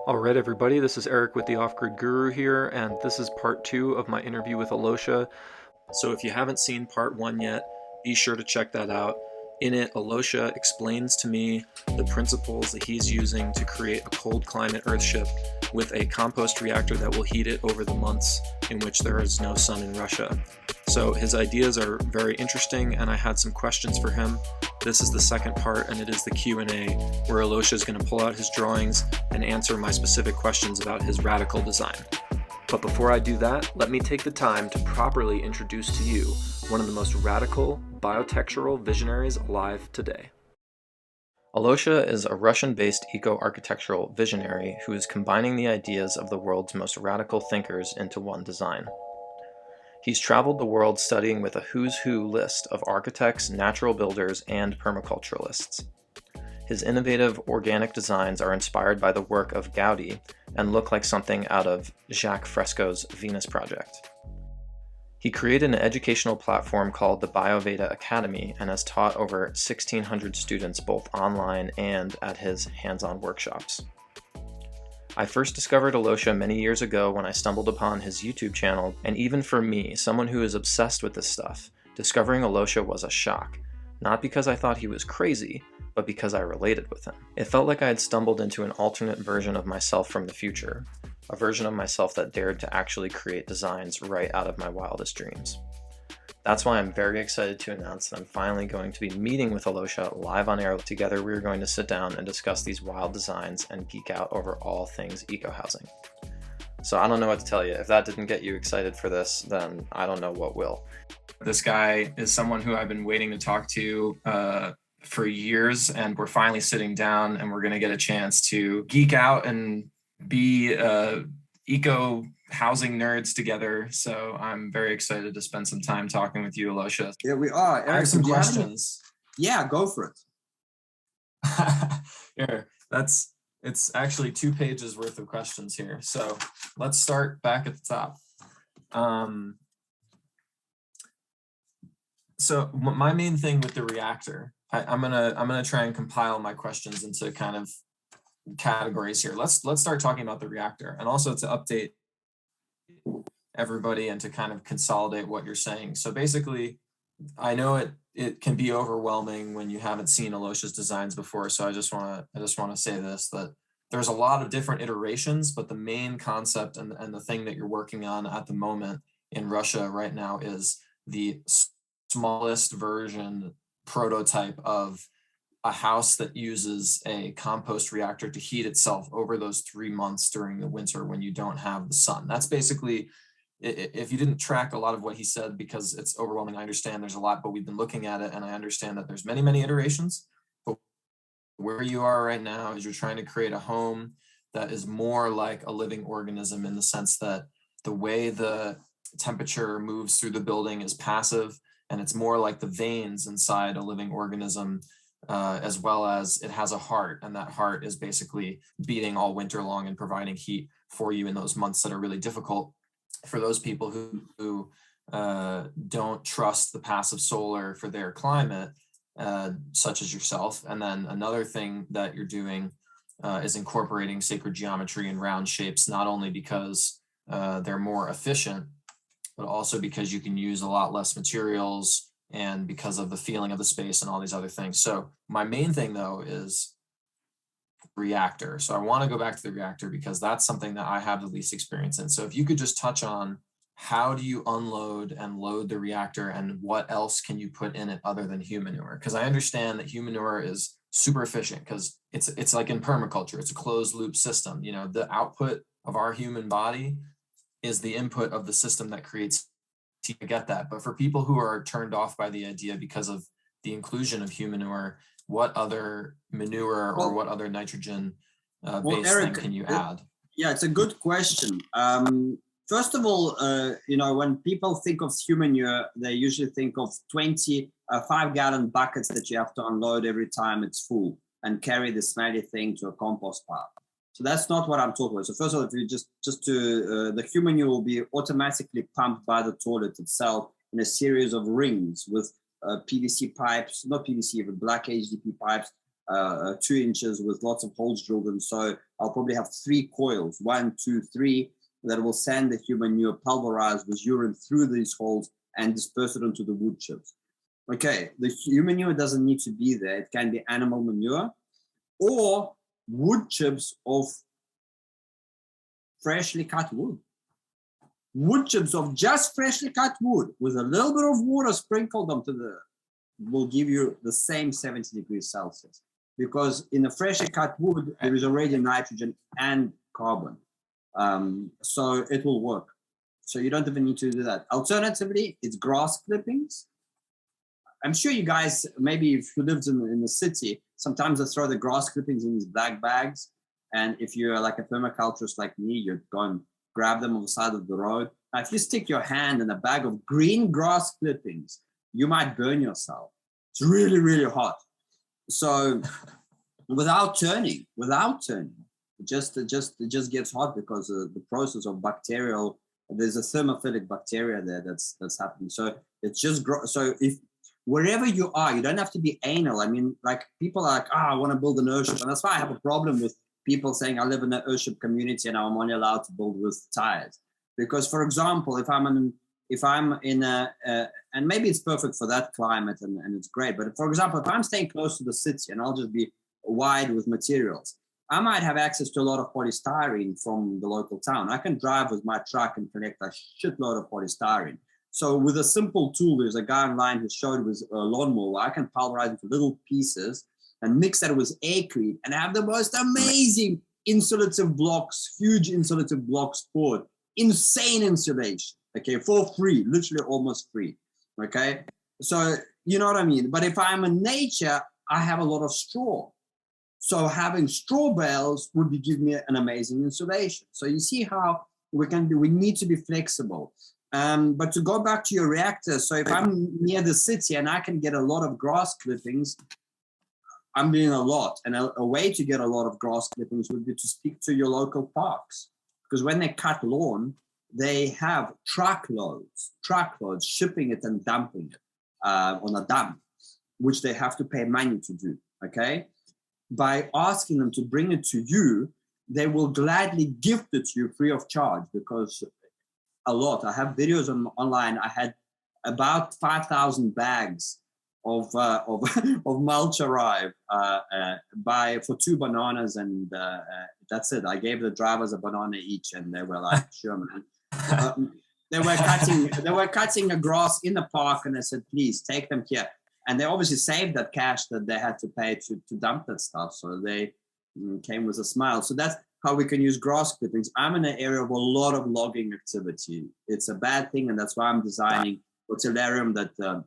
All right, everybody, this is Eric with the Off-Grid Guru here, and this is part 2 of my interview with Alosha. So if you haven't seen part 1 yet, be sure to check that out. In it, Alosha explains to me the principles that he's using to create a cold climate Earthship with a compost reactor that will heat it over the months in which there is no sun in Russia. So his ideas are very interesting, and I had some questions for him. This is the second part, and it is the Q&A, where Alosha is going to pull out his drawings and answer my specific questions about his radical design. But before I do that, let me take the time to properly introduce to you one of the most radical biotextural visionaries alive today. Alosha is a Russian-based eco-architectural visionary who is combining the ideas of the world's most radical thinkers into one design. He's traveled the world studying with a who's who list of architects, natural builders, and permaculturalists. His innovative organic designs are inspired by the work of Gaudi and look like something out of Jacques Fresco's Venus Project. He created an educational platform called the Bio-Veda Academy and has taught over 1,600 students both online and at his hands-on workshops. I first discovered Alosha many years ago when I stumbled upon his YouTube channel, and even for me, someone who is obsessed with this stuff, discovering Alosha was a shock. Not because I thought he was crazy, but because I related with him. It felt like I had stumbled into an alternate version of myself from the future, a version of myself that dared to actually create designs right out of my wildest dreams. That's why I'm very excited to announce that I'm finally going to be meeting with Alosha live on air. Together we're going to sit down and discuss these wild designs and geek out over all things eco-housing. So I don't know what to tell you. If that didn't get you excited for this, then I don't know what will. This guy is someone who I've been waiting to talk to for years, and we're finally sitting down and we're going to get a chance to geek out and be eco housing nerds together. So I'm very excited to spend some time talking with you, Alosha. Yeah, we are. Eric, I have some questions. Yeah, go for it. Here, it's actually 2 pages worth of questions here. So let's start back at the top. So my main thing with the reactor, I'm gonna try and compile my questions into kind of categories here. Let's start talking about the reactor, and also to update everybody and to kind of consolidate what you're saying. So basically, I know it can be overwhelming when you haven't seen Alosha's designs before. So I just want to say this, that there's a lot of different iterations, but the main concept and the thing that you're working on at the moment in Russia right now is the smallest version prototype of a house that uses a compost reactor to heat itself over those 3 months during the winter when you don't have the sun. That's basically, if you didn't track a lot of what he said, because it's overwhelming, I understand there's a lot, but we've been looking at it and I understand that there's many, many iterations. But where you are right now is you're trying to create a home that is more like a living organism, in the sense that the way the temperature moves through the building is passive, and it's more like the veins inside a living organism, as well as it has a heart, and that heart is basically beating all winter long and providing heat for you in those months that are really difficult for those people who don't trust the passive solar for their climate, such as yourself. And then another thing that you're doing is incorporating sacred geometry and round shapes, not only because they're more efficient, but also because you can use a lot less materials and because of the feeling of the space and all these other things. So my main thing though is reactor. So I want to go back to the reactor because that's something that I have the least experience in. So if you could just touch on, how do you unload and load the reactor, and what else can you put in it other than human manure? Because I understand that human manure is super efficient because it's like in permaculture, it's a closed loop system. You know, the output of our human body is the input of the system that creates. I get that, but for people who are turned off by the idea because of the inclusion of human manure, what other manure or what other nitrogen based Eric, thing can you add? Yeah, it's a good question. First of all, you know, when people think of human manure, they usually think of 20 5-gallon buckets that you have to unload every time it's full and carry the smelly thing to a compost pile. So that's not what I'm talking about. So first of all, if you the human manure will be automatically pumped by the toilet itself in a series of rings with PVC pipes, not PVC, but black HDP pipes 2 inches with lots of holes drilled in. So I'll probably have 3 coils, 1, 2, 3, that will send the human manure pulverized with urine through these holes and disperse it onto the wood chips. Okay, the human manure doesn't need to be there. It can be animal manure or wood chips of freshly cut wood. Wood chips of just freshly cut wood with a little bit of water sprinkled onto the, will give you the same 70 degrees Celsius. Because in a freshly cut wood, there is already nitrogen and carbon. So it will work. So you don't even need to do that. Alternatively, it's grass clippings. I'm sure you guys, maybe if you lived in the city, sometimes they throw the grass clippings in these black bags. And if you're like a permaculturist like me, you'd go and grab them on the side of the road. Now, if you stick your hand in a bag of green grass clippings, you might burn yourself. It's really, really hot. So without turning, it just gets hot because the process of bacterial, there's a thermophilic bacteria there that's happening. So it's just, so if wherever you are, you don't have to be anal. I mean, like people are like, I want to build an Earthship. And that's why I have a problem with people saying I live in an Earthship community and I'm only allowed to build with tires. Because for example, if I'm in a, and maybe it's perfect for that climate and it's great, but for example, if I'm staying close to the city and I'll just be wide with materials, I might have access to a lot of polystyrene from the local town. I can drive with my truck and collect a shitload of polystyrene. So with a simple tool, there's a guy online who showed with a lawnmower, I can pulverize into little pieces and mix that with aircrete and have the most amazing insulative blocks, huge insulative blocks poured, insane insulation, okay, for free, literally almost free, okay? So, you know what I mean? But if I'm in nature, I have a lot of straw. So having straw bales would be give me an amazing insulation. So you see how we need to be flexible. But to go back to your reactor, so if I'm near the city and I can get a lot of grass clippings, I'm doing a lot. And a way to get a lot of grass clippings would be to speak to your local parks. Because when they cut lawn, they have truckloads shipping it and dumping it on a dump, which they have to pay money to do, okay? By asking them to bring it to you, they will gladly gift it to you free of charge because a lot. I have videos online. I had about 5,000 bags of mulch arrive for 2 bananas, and that's it. I gave the drivers a banana each, and they were like, "Sure, man." They were cutting the grass in the park, and I said, "Please take them here." And they obviously saved that cash that they had to pay to dump that stuff, so they came with a smile. So that's how we can use grass clippings. I'm in an area of a lot of logging activity. It's a bad thing, and that's why I'm designing a terrarium that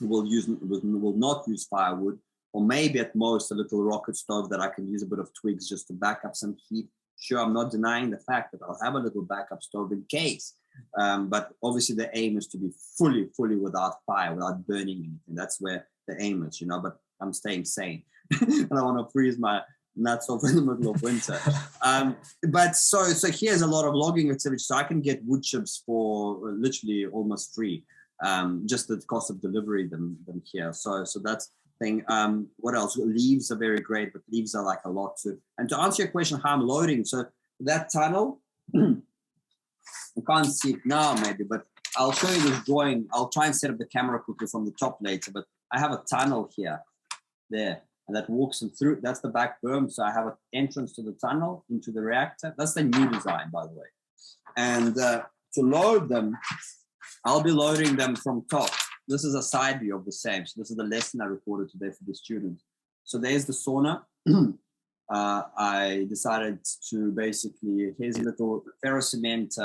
will not use firewood, or maybe at most a little rocket stove that I can use a bit of twigs just to back up some heat. Sure, I'm not denying the fact that I'll have a little backup stove in case, but obviously the aim is to be fully without fire, without burning anything. That's where the aim is, you know, but I'm staying sane. I don't want to freeze my nuts off in the middle of winter. But so here's a lot of logging activity. So I can get wood chips for literally almost free. Just the cost of delivery them here. So that's thing. What else? Leaves are very great, but leaves are like a lot too. And to answer your question, how I'm loading, so that tunnel, I can't see it now maybe, but I'll show you this drawing. I'll try and set up the camera quickly from the top later, but I have a tunnel here, there, and that walks them through. That's the back berm. So I have an entrance to the tunnel into the reactor. That's the new design, by the way. And to load them, I'll be loading them from top. This is a side view of the same. So this is the lesson I recorded today for the students. So there's the sauna. I decided to basically, here's a little ferrocement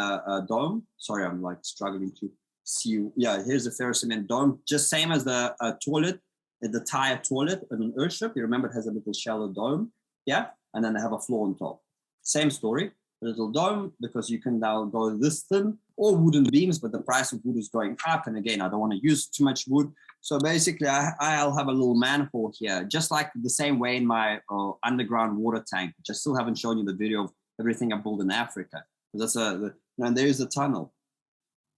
dome. Sorry, I'm like struggling to see. Yeah, here's the ferrocement dome. Just same as the toilet, the tire toilet in an Earthship. You remember it has a little shallow dome. Yeah, and then they have a floor on top. Same story. A little dome, because you can now go this thin, or wooden beams, but the price of wood is going up. And again, I don't want to use too much wood. So basically, I'll have a little manhole here, just like the same way in my underground water tank, which I still haven't shown you the video of everything I built in Africa. That's and there's a tunnel.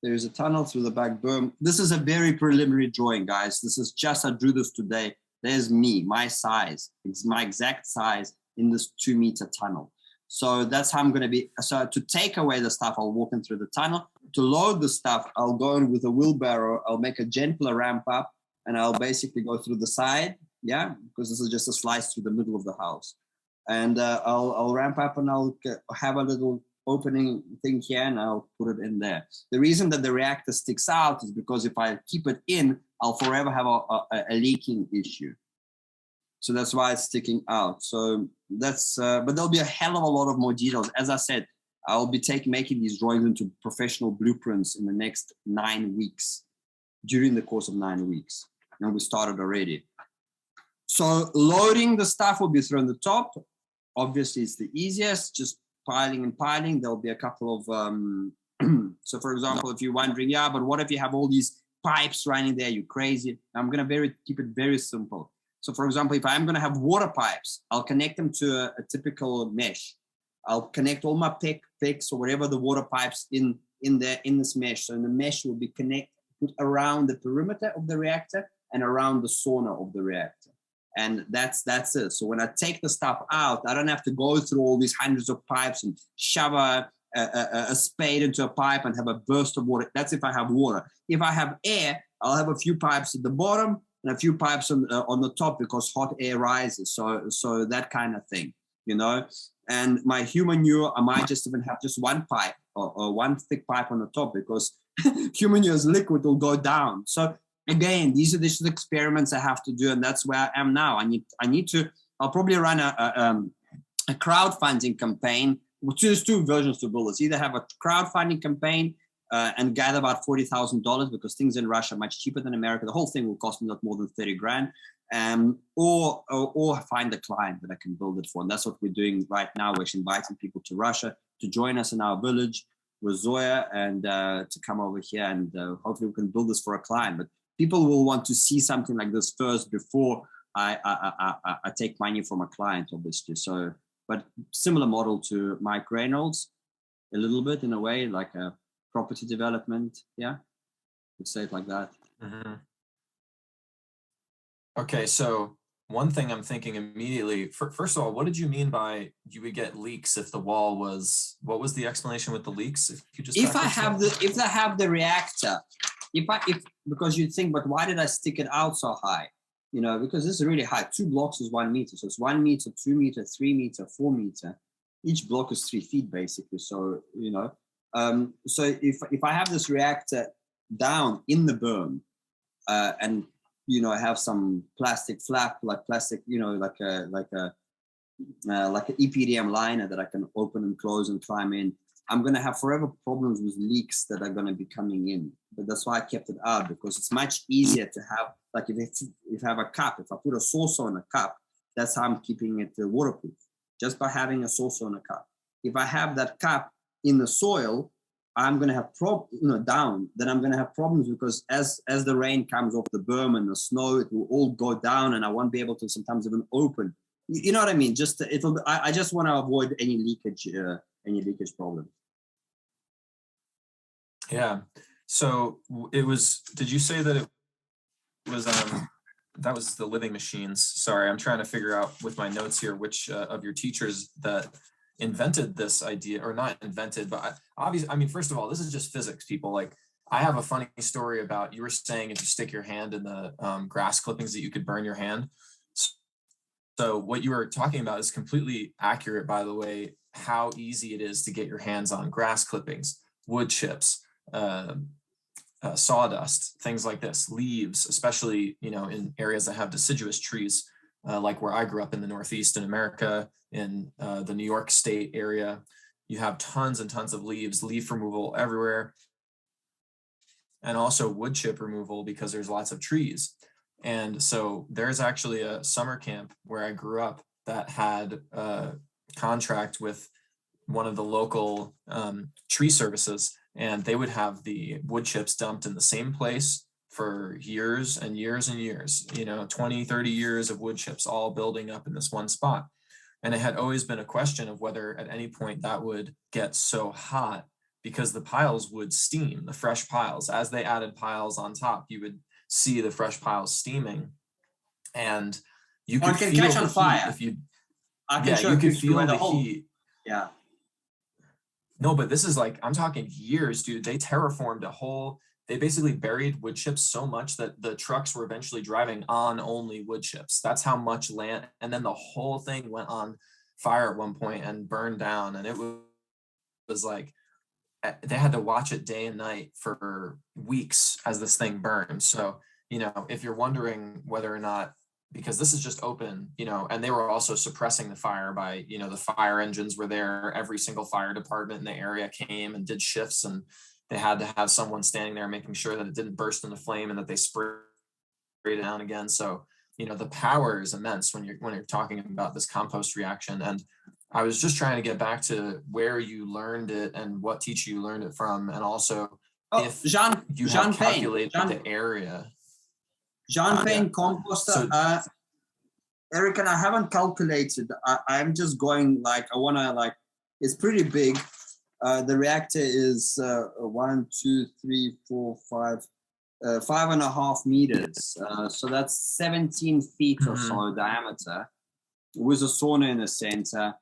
There's a tunnel through the back berm. This is a very preliminary drawing, guys. This is just, I drew this today. There's me, my size. It's my exact size in this 2-meter tunnel. So that's how I'm going to be. So to take away the stuff, I'll walk in through the tunnel. To load the stuff, I'll go in with a wheelbarrow. I'll make a gentler ramp up, and I'll basically go through the side. Yeah, because this is just a slice through the middle of the house. And I'll ramp up, and I'll have a little opening thing here, and I'll put it in there. The reason that the reactor sticks out is because if I keep it in, I'll forever have a leaking issue. So that's why it's sticking out. So that's, but there'll be a hell of a lot of more details. As I said, I'll be making these drawings into professional blueprints in the next 9 weeks, during the course of 9 weeks. And we started already. So loading the stuff will be through on the top. Obviously, it's the easiest, just piling and piling. There'll be a couple of, so for example, if you're wondering, yeah, but what if you have all these pipes running there? You're crazy. I'm going to keep it very simple. So for example, if I'm going to have water pipes, I'll connect them to a typical mesh. I'll connect all my picks or whatever the water pipes in this mesh. So the mesh will be put around the perimeter of the reactor and around the sauna of the reactor. And that's it. So when I take the stuff out, I don't have to go through all these hundreds of pipes and shove a spade into a pipe and have a burst of water. That's if I have water. If I have air, I'll have a few pipes at the bottom and a few pipes on the top, because hot air rises. So that kind of thing, you know. And my human manure, I might just even have just one pipe or one thick pipe on the top, because human manure is liquid, will go down. So again, these are the experiments I have to do, and that's where I am now. I need to. I'll probably run a crowdfunding campaign. There's two versions to build this. Either have a crowdfunding campaign and gather about $40,000, because things in Russia are much cheaper than America. The whole thing will cost me not more than 30 grand. Or find a client that I can build it for. And that's what we're doing right now. We're inviting people to Russia to join us in our village with Zoya, and to come over here, and hopefully we can build this for a client. But people will want to see something like this first before I take money from a client, obviously. So, but similar model to Mike Reynolds, a little bit in a way, like a property development. Yeah, let's say it like that. Mm-hmm. Okay, so one thing I'm thinking immediately, first of all, what did you mean by you would get leaks if the wall was, what was the explanation with the leaks? If I have the reactor, because you'd think, but why did I stick it out so high? You know, because this is really high. 2 blocks is 1 meter. So it's 1 meter, 2 meter, 3 meter, 4 meter. Each block is 3 feet basically. So, you know, so if I have this reactor down in the berm, and you know, I have some plastic flap, like plastic, you know, like an EPDM liner that I can open and close and climb in, I'm going to have forever problems with leaks that are going to be coming in. But that's why I kept it out, because it's much easier to have, like if I have a cup, if I put a saucer in a cup, that's how I'm keeping it waterproof, just by having a saucer in a cup. If I have that cup in the soil, I'm going to have then I'm going to have problems, because as the rain comes off the berm and the snow, it will all go down, and I won't be able to sometimes even open. You know what I mean? I just want to avoid any leakage problem. Yeah. So it was, did you say that it was, that was the living machines? Sorry, I'm trying to figure out with my notes here, which of your teachers that invented this idea, or not invented, but obviously, I mean, first of all, this is just physics, people. Like, I have a funny story about, you were saying if you stick your hand in the grass clippings that you could burn your hand. So what you were talking about is completely accurate, by the way, how easy it is to get your hands on grass clippings, wood chips, sawdust, things like this, leaves, especially, you know, in areas that have deciduous trees, like where I grew up in the Northeast in America, in the New York State area. You have tons and tons of leaves, leaf removal everywhere, and also wood chip removal because there's lots of trees. And so there's actually a summer camp where I grew up that had a contract with one of the local tree services, and they would have the wood chips dumped in the same place for years and years and years, you know, 20, 30 years of wood chips all building up in this one spot. And it had always been a question of whether at any point that would get so hot, because the piles would steam, the fresh piles. As they added piles on top, you would see the fresh piles steaming. and you Or could it can feel catch on the fire. heat if you, I can yeah, show you a could picture where feel the the whole, heat. yeah. No, but this is like, I'm talking years, dude. They terraformed a whole, they basically buried wood chips so much that the trucks were eventually driving on only wood chips. That's how much land. And then the whole thing went on fire at one point and burned down. And it was like, they had to watch it day and night for weeks as this thing burned. So, you know, if you're wondering whether or not, because this is just open, you know, and they were also suppressing the fire by, you know, the fire engines were there. Every single fire department in the area came and did shifts, and they had to have someone standing there making sure that it didn't burst into flame and that they sprayed it down again. So, you know, the power is immense when you're talking about this compost reaction. And I was just trying to get back to where you learned it and what teacher you learned it from, and also if you have calculated the area. Jean Payne Yeah. composter. So, Eric, and I haven't calculated. I'm just going like, I want to like, it's pretty big. The reactor is 1, 2, 3, 4, 5, 5.5 meters. So that's 17 feet or so diameter with a sauna in the center.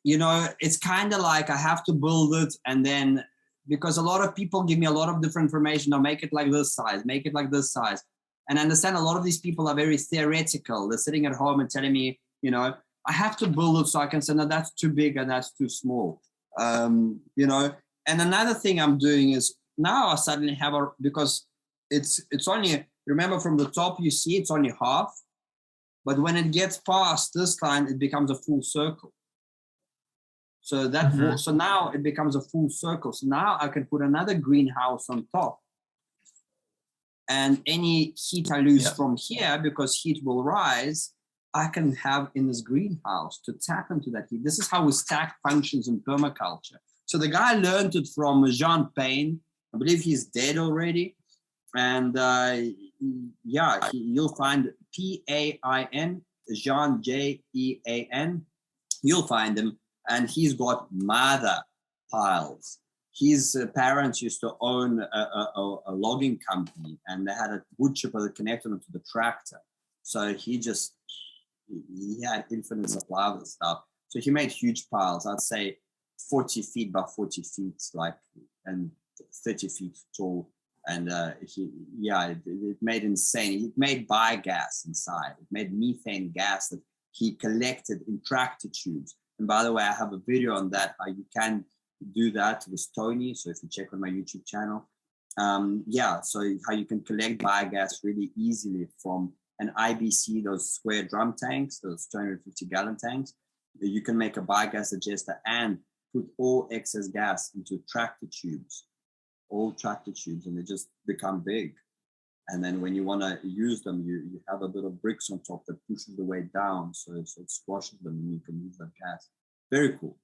You know, it's kind of like I have to build it, and then because a lot of people give me a lot of different information, I'll make it like this size, make it like this size. And I understand a lot of these people are very theoretical. They're sitting at home and telling me, you know, I have to build it so I can say, no, that's too big and that's too small. You know, and another thing I'm doing is now I suddenly have because it's only, remember from the top you see it's only half, but when it gets past this line, it becomes a full circle. So that so now it becomes a full circle. So now I can put another greenhouse on top. And any heat I lose from here, because heat will rise, I can have in this greenhouse to tap into that heat. This is how we stack functions in permaculture. So the guy learned it from Jean Payne. I believe he's dead already. And yeah, you'll find Pain, Jean, Jean. You'll find him. And he's got mother piles. His parents used to own a logging company, and they had a wood chipper that connected them to the tractor. So he had infinite supply of the stuff. So he made huge piles. I'd say 40 feet by 40 feet, like, and 30 feet tall. And it made insane. It made biogas inside. It made methane gas that he collected in tractor tubes. And by the way, I have a video on that, how you can do that with Tony. So if you check on my YouTube channel, so how you can collect biogas really easily from an IBC, those square drum tanks, those 250 gallon tanks. You can make a biogas digester and put all excess gas into tractor tubes, old tractor tubes, and they just become big. And then when you want to use them, you have a bit of bricks on top that pushes the weight down, so it squashes them and you can use that gas. Very cool.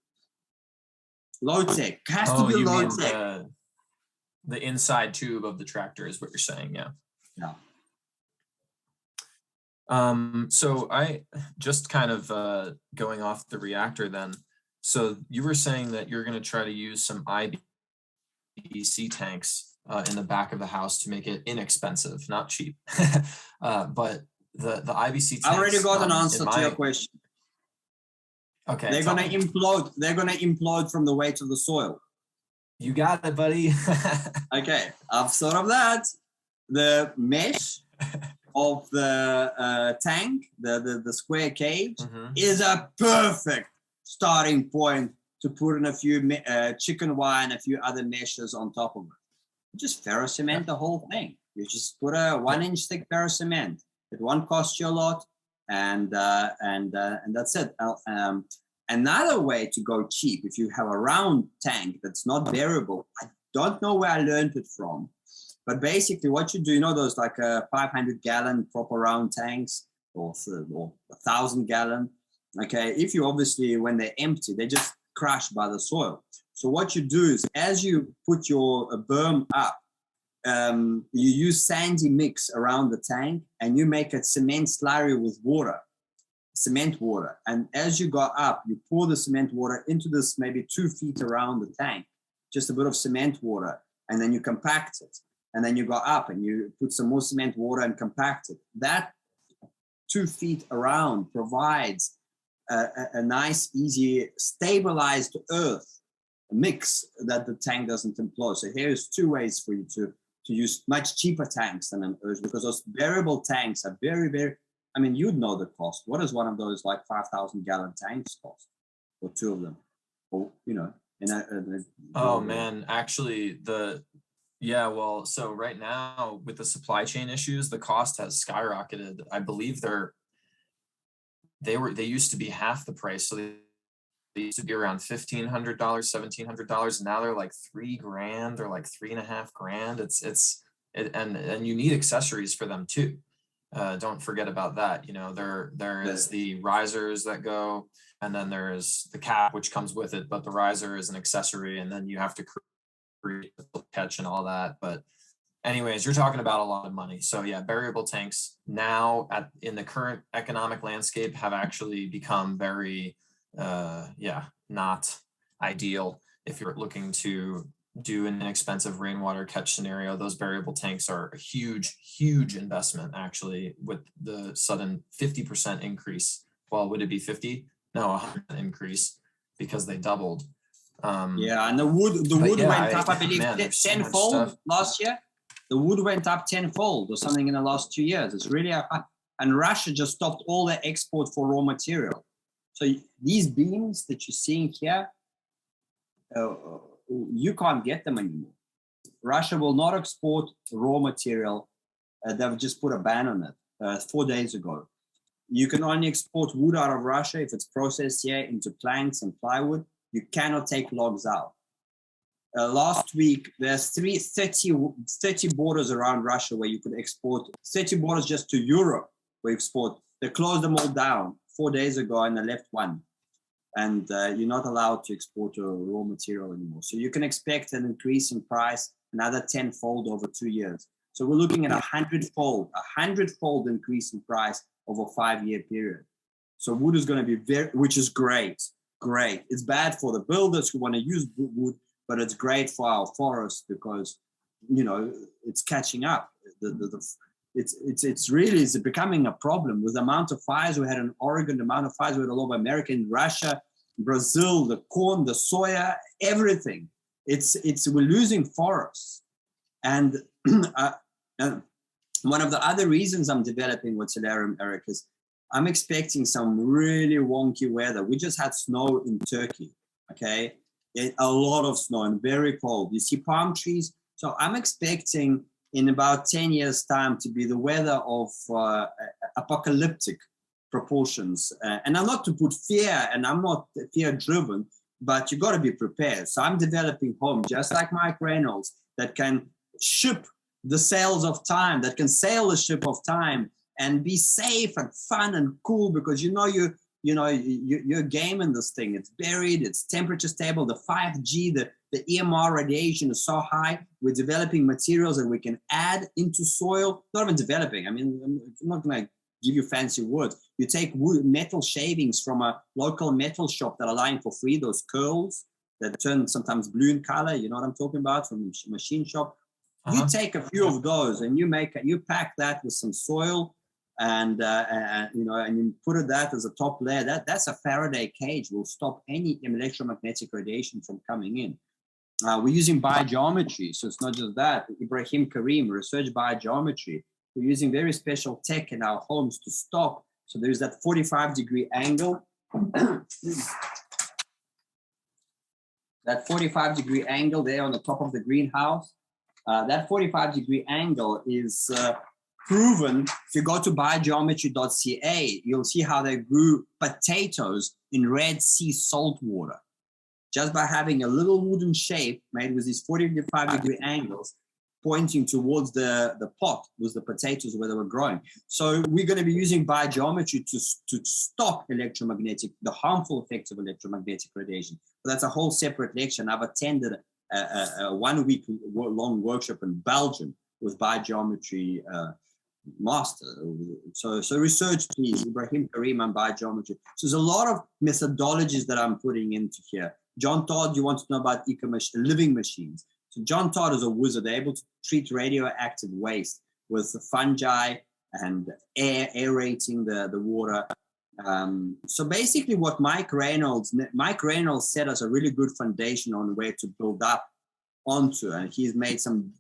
Low tech. Has to be low tech. The inside tube of the tractor is what you're saying, yeah. Yeah. So I just kind of going off the reactor then. So you were saying that you're going to try to use some IBC tanks in the back of the house to make it inexpensive, not cheap. But the IBC tanks. I already got an answer to your question. Okay. They're gonna implode. They're gonna implode from the weight of the soil. You got it, buddy. Okay, I've thought of that. The mesh of the tank, the square cage, is a perfect starting point to put in a few chicken wire and a few other meshes on top of it. You just ferrocement the whole thing. You just put a 1-inch thick ferrocement. It won't cost you a lot, and that's it. Another way to go cheap, if you have a round tank that's not variable, I don't know where I learned it from, but basically what you do, you know, those like 500 gallon proper round tanks or 1,000 gallon. Okay, if you obviously, when they're empty, they just crush by the soil. So what you do is, as you put your berm up, you use sandy mix around the tank, and you make a cement slurry with cement water. And as you go up, you pour the cement water into this maybe 2 feet around the tank, just a bit of cement water, and then you compact it. And then you go up and you put some more cement water and compact it. That 2 feet around provides a nice, easy, stabilized earth mix that the tank doesn't employ. So here's 2 ways for you to use much cheaper tanks than an Earth, because those variable tanks are very, very, I mean, you'd know the cost. What is one of those like 5,000 gallon tanks cost? Or 2 of them? Or, you know, oh man, actually well, so right now with the supply chain issues, the cost has skyrocketed. I believe they used to be half the price. So they used to be around $1,500, $1,700, and now they're like $3,000 or like $3,500. And you need accessories for them too. Don't forget about that. You know, there is the risers that go, and then there is the cap which comes with it, but the riser is an accessory, and then you have to create the catch and all that. But anyways, you're talking about a lot of money. So yeah, variable tanks now in the current economic landscape have actually become very not ideal. If you're looking to do an inexpensive rainwater catch scenario, those variable tanks are a huge investment, actually, with the sudden 50% increase. Well, would it be 50? No, 100% increase, because they doubled. And the wood went up, I believe, tenfold last year. The wood went up tenfold or something in the last 2 years. It's really and Russia just stopped all their export for raw material. So these beams that you're seeing here, you can't get them anymore. Russia will not export raw material. They've just put a ban on it 4 days ago. You can only export wood out of Russia if it's processed here into planks and plywood. You cannot take logs out. Last week, there's 30 borders around Russia where you could export, 30 borders just to Europe where you export. They closed them all down 4 days ago and they left one. And you're not allowed to export your raw material anymore. So you can expect an increase in price, another tenfold over 2 years. So we're looking at a hundredfold increase in price over a 5-year period. So wood is going to be which is great. It's bad for the builders who want to use wood, but it's great for our forests because, you know, it's catching up. It's becoming a problem with the amount of fires we had in Oregon, the amount of fires we had all over America, in Russia, Brazil, the corn, the soya, everything. We're losing forests. And one of the other reasons I'm developing with Solarium, Eric, is I'm expecting some really wonky weather. We just had snow in Turkey, okay? A lot of snow and very cold. You see palm trees. So I'm expecting in about 10 years' time to be the weather of apocalyptic proportions. And I'm not to put fear, and I'm not fear-driven, but you got to be prepared. So I'm developing homes, just like Mike Reynolds, that can ship the sails of time, that can sail the ship of time and be safe and fun and cool, because you're gaming this thing. It's buried, it's temperature stable. The 5G, the EMR radiation is so high. We're developing materials that we can add into soil. Not even developing. I mean, I'm not going to give you fancy words. You take metal shavings from a local metal shop that are lying for free, those curls that turn sometimes blue in color. You know what I'm talking about, from a machine shop. You take a few of those and you pack that with some soil, and you put that as a top layer. That's a Faraday cage. Will stop any electromagnetic radiation from coming in. We're using biogeometry, so it's not just that. Ibrahim Karim, research biogeometry. We're using very special tech in our homes to stop. So there's that 45-degree angle. That 45-degree angle there on the top of the greenhouse. That 45-degree angle is proven. If you go to biogeometry.ca, you'll see how they grew potatoes in Red Sea salt water, just by having a little wooden shape made with these 45-degree angles pointing towards the pot with the potatoes where they were growing. So we're going to be using biogeometry to stop the harmful effects of electromagnetic radiation. But that's a whole separate lecture. And I've attended a 1 week long workshop in Belgium with biogeometry master. So research, please, Ibrahim Karim on biogeometry. So there's a lot of methodologies that I'm putting into here. John Todd, you want to know about living machines. So John Todd is a wizard. They're able to treat radioactive waste with fungi and aerating the water. So basically what Mike Reynolds set us a really good foundation on where to build up onto, and he's made some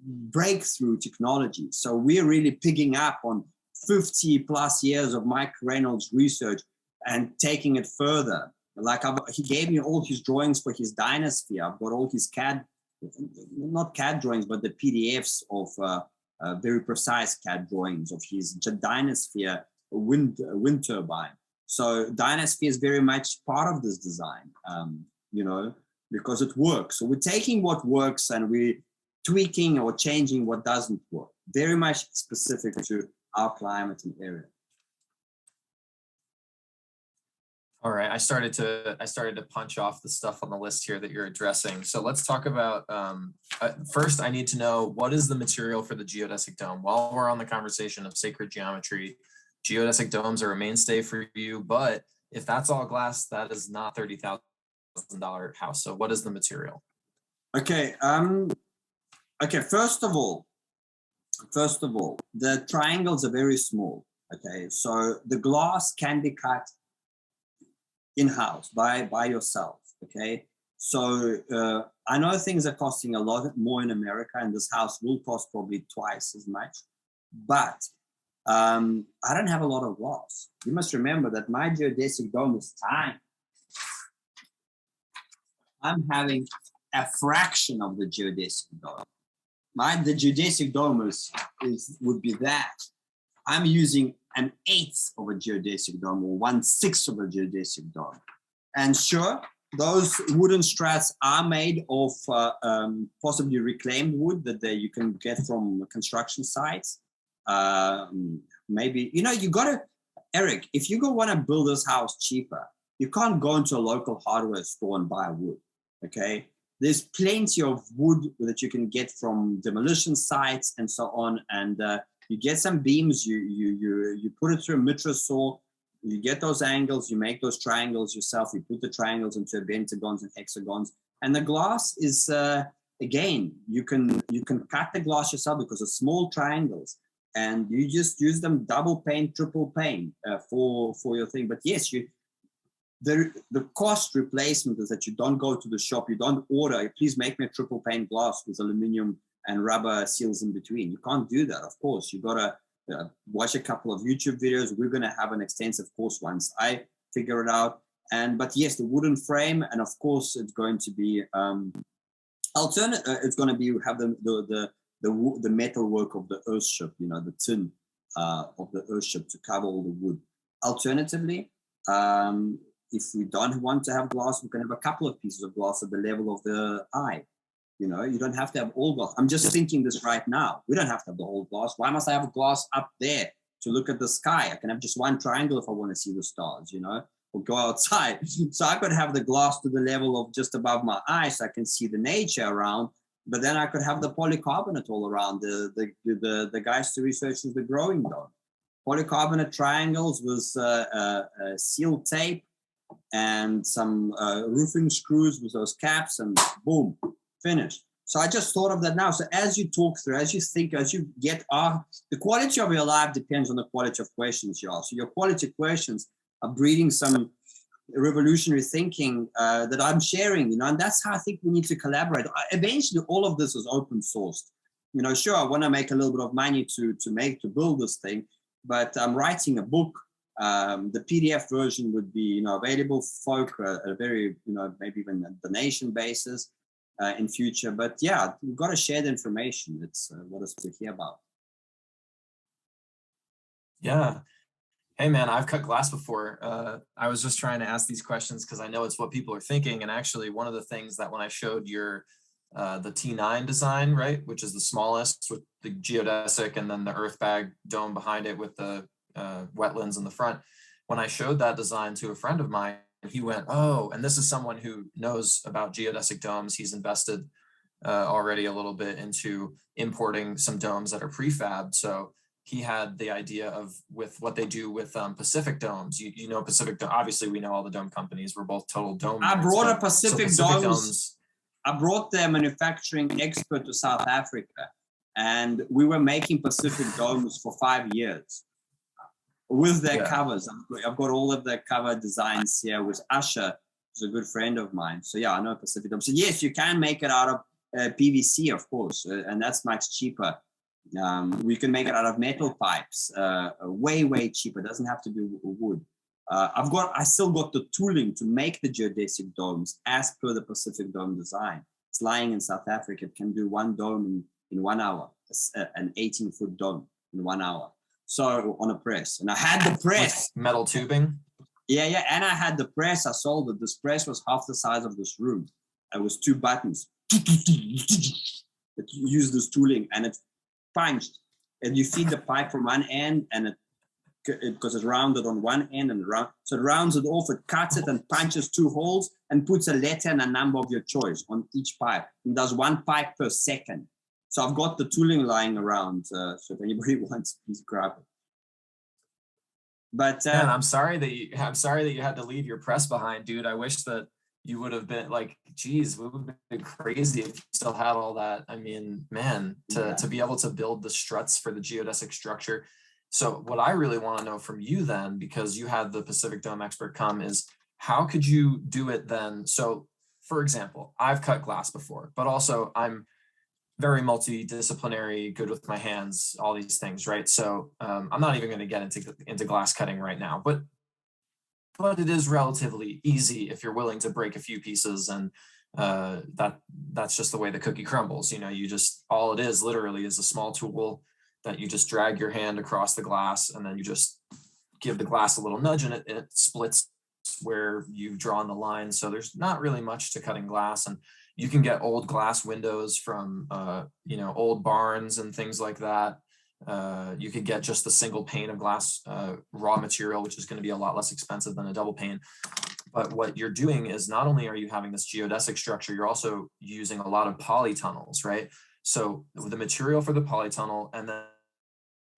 breakthrough technology. So we're really picking up on 50 plus years of Mike Reynolds research and taking it further. Like he gave me all his drawings for his Dynasphere. I've got all his not CAD drawings, but the PDFs of very precise CAD drawings of his Dynasphere wind turbine. So Dynasphere is very much part of this design, because it works. So we're taking what works and we're tweaking or changing what doesn't work. Very much specific to our climate and area. All right, I started to punch off the stuff on the list here that you're addressing. So let's talk about, first I need to know, what is the material for the geodesic dome? While we're on the conversation of sacred geometry, geodesic domes are a mainstay for you, but if that's all glass, that is not $30,000 house. So what is the material? Okay, first of all, the triangles are very small. Okay, so the glass can be cut in-house by yourself. Okay, so I know things are costing a lot more in America, and this house will cost probably twice as much, but I don't have a lot of glass. You must remember that my geodesic dome is tiny. I'm having a fraction of the geodesic dome. The geodesic dome would be that. I'm using an eighth of a geodesic dome, or 1/6 of a geodesic dome. And sure, those wooden struts are made of possibly reclaimed wood that you can get from construction sites. Maybe, you gotta, Eric, if you want to build this house cheaper, you can't go into a local hardware store and buy wood, okay? There's plenty of wood that you can get from demolition sites and so on, and you get some beams, you put it through a miter saw, you get those angles, you make those triangles yourself, you put the triangles into pentagons and hexagons, and the glass is, again, you can cut the glass yourself because it's small triangles, and you just use them double pane, triple pane for your thing. But yes, the cost replacement is that you don't go to the shop, you don't order, please make me a triple pane glass with aluminum and rubber seals in between. You can't do that, of course. You gotta watch a couple of YouTube videos. We're gonna have an extensive course once I figure it out. But yes, the wooden frame, and of course it's going to be alternate. It's going to be have the metal work of the Earthship, the tin of the Earthship to cover all the wood. Alternatively, if we don't want to have glass, we can have a couple of pieces of glass at the level of the eye. You don't have to have all glass. I'm just thinking this right now. We don't have to have the whole glass. Why must I have glass up there to look at the sky? I can have just one triangle if I want to see the stars, or go outside. So I could have the glass to the level of just above my eyes so I can see the nature around, but then I could have the polycarbonate all around, the guys to research the growing dome. Polycarbonate triangles with seal tape and some roofing screws with those caps, and boom, finished. So I just thought of that now. So as you talk through, as you think, as you get the quality of your life depends on the quality of questions you ask. So your quality questions are breeding some revolutionary thinking that I'm sharing, and that's how I think we need to collaborate. Eventually, all of this is open sourced. Sure, I want to make a little bit of money to build this thing, but I'm writing a book. The PDF version would be, available for folk at a very, maybe even a donation basis in future. But yeah, we've got to share the information. It's what is to hear about. Yeah. Hey man, I've cut glass before. I was just trying to ask these questions because I know it's what people are thinking. And actually one of the things that when I showed your, the T9 design, right, which is the smallest with the geodesic and then the earth bag dome behind it with the wetlands in the front, when I showed that design to a friend of mine, he went, oh, and this is someone who knows about geodesic domes. He's invested already a little bit into importing some domes that are prefabbed. So he had the idea of with what they do with Pacific domes. Pacific, obviously we know all the dome companies. We're both total dome. I brought a Pacific Domes. I brought their manufacturing expert to South Africa, And we were making Pacific domes for 5 years with their covers. I've got all of their cover designs here with Asha, who's a good friend of mine. So yeah, I know Pacific dome. So yes, you can make it out of PVC, of course, and that's much cheaper. We can make it out of metal pipes, way cheaper. It doesn't have to be wood. I still got the tooling to make the geodesic domes as per the Pacific Dome design. It's lying in South Africa. It can do one dome in 1 hour, an 18-foot dome in 1 hour. So on a press, and I had the press. With metal tubing. Yeah, and I had the press. I sold it. This press was half the size of this room. It was 2 buttons. It used this tooling, and it punched. And you feed the pipe from one end, and because it's rounded on one end and so it rounds it off. It cuts it and punches 2 holes and puts a letter and a number of your choice on each pipe. And does 1 pipe per second. So I've got the tooling lying around. So if anybody wants, please grab it. But man, I'm sorry that you had to leave your press behind, dude. I wish that you would have been like, geez, we would have been crazy if you still had all that. I mean, man, to be able to build the struts for the geodesic structure. So what I really want to know from you then, because you had the Pacific Dome expert come, is how could you do it then? So for example, I've cut glass before, but also I'm very multidisciplinary, good with my hands, all these things, right? So I'm not even going to get into glass cutting right now, but it is relatively easy if you're willing to break a few pieces, and that's just the way the cookie crumbles. You know, all it is literally is a small tool that you just drag your hand across the glass, and then you just give the glass a little nudge, and it splits where you've drawn the line. So there's not really much to cutting glass, and you can get old glass windows from old barns and things like that. You could get just the single pane of glass raw material, which is going to be a lot less expensive than a double pane. But what you're doing is not only are you having this geodesic structure, you're also using a lot of polytunnels, right? So the material for the polytunnel, and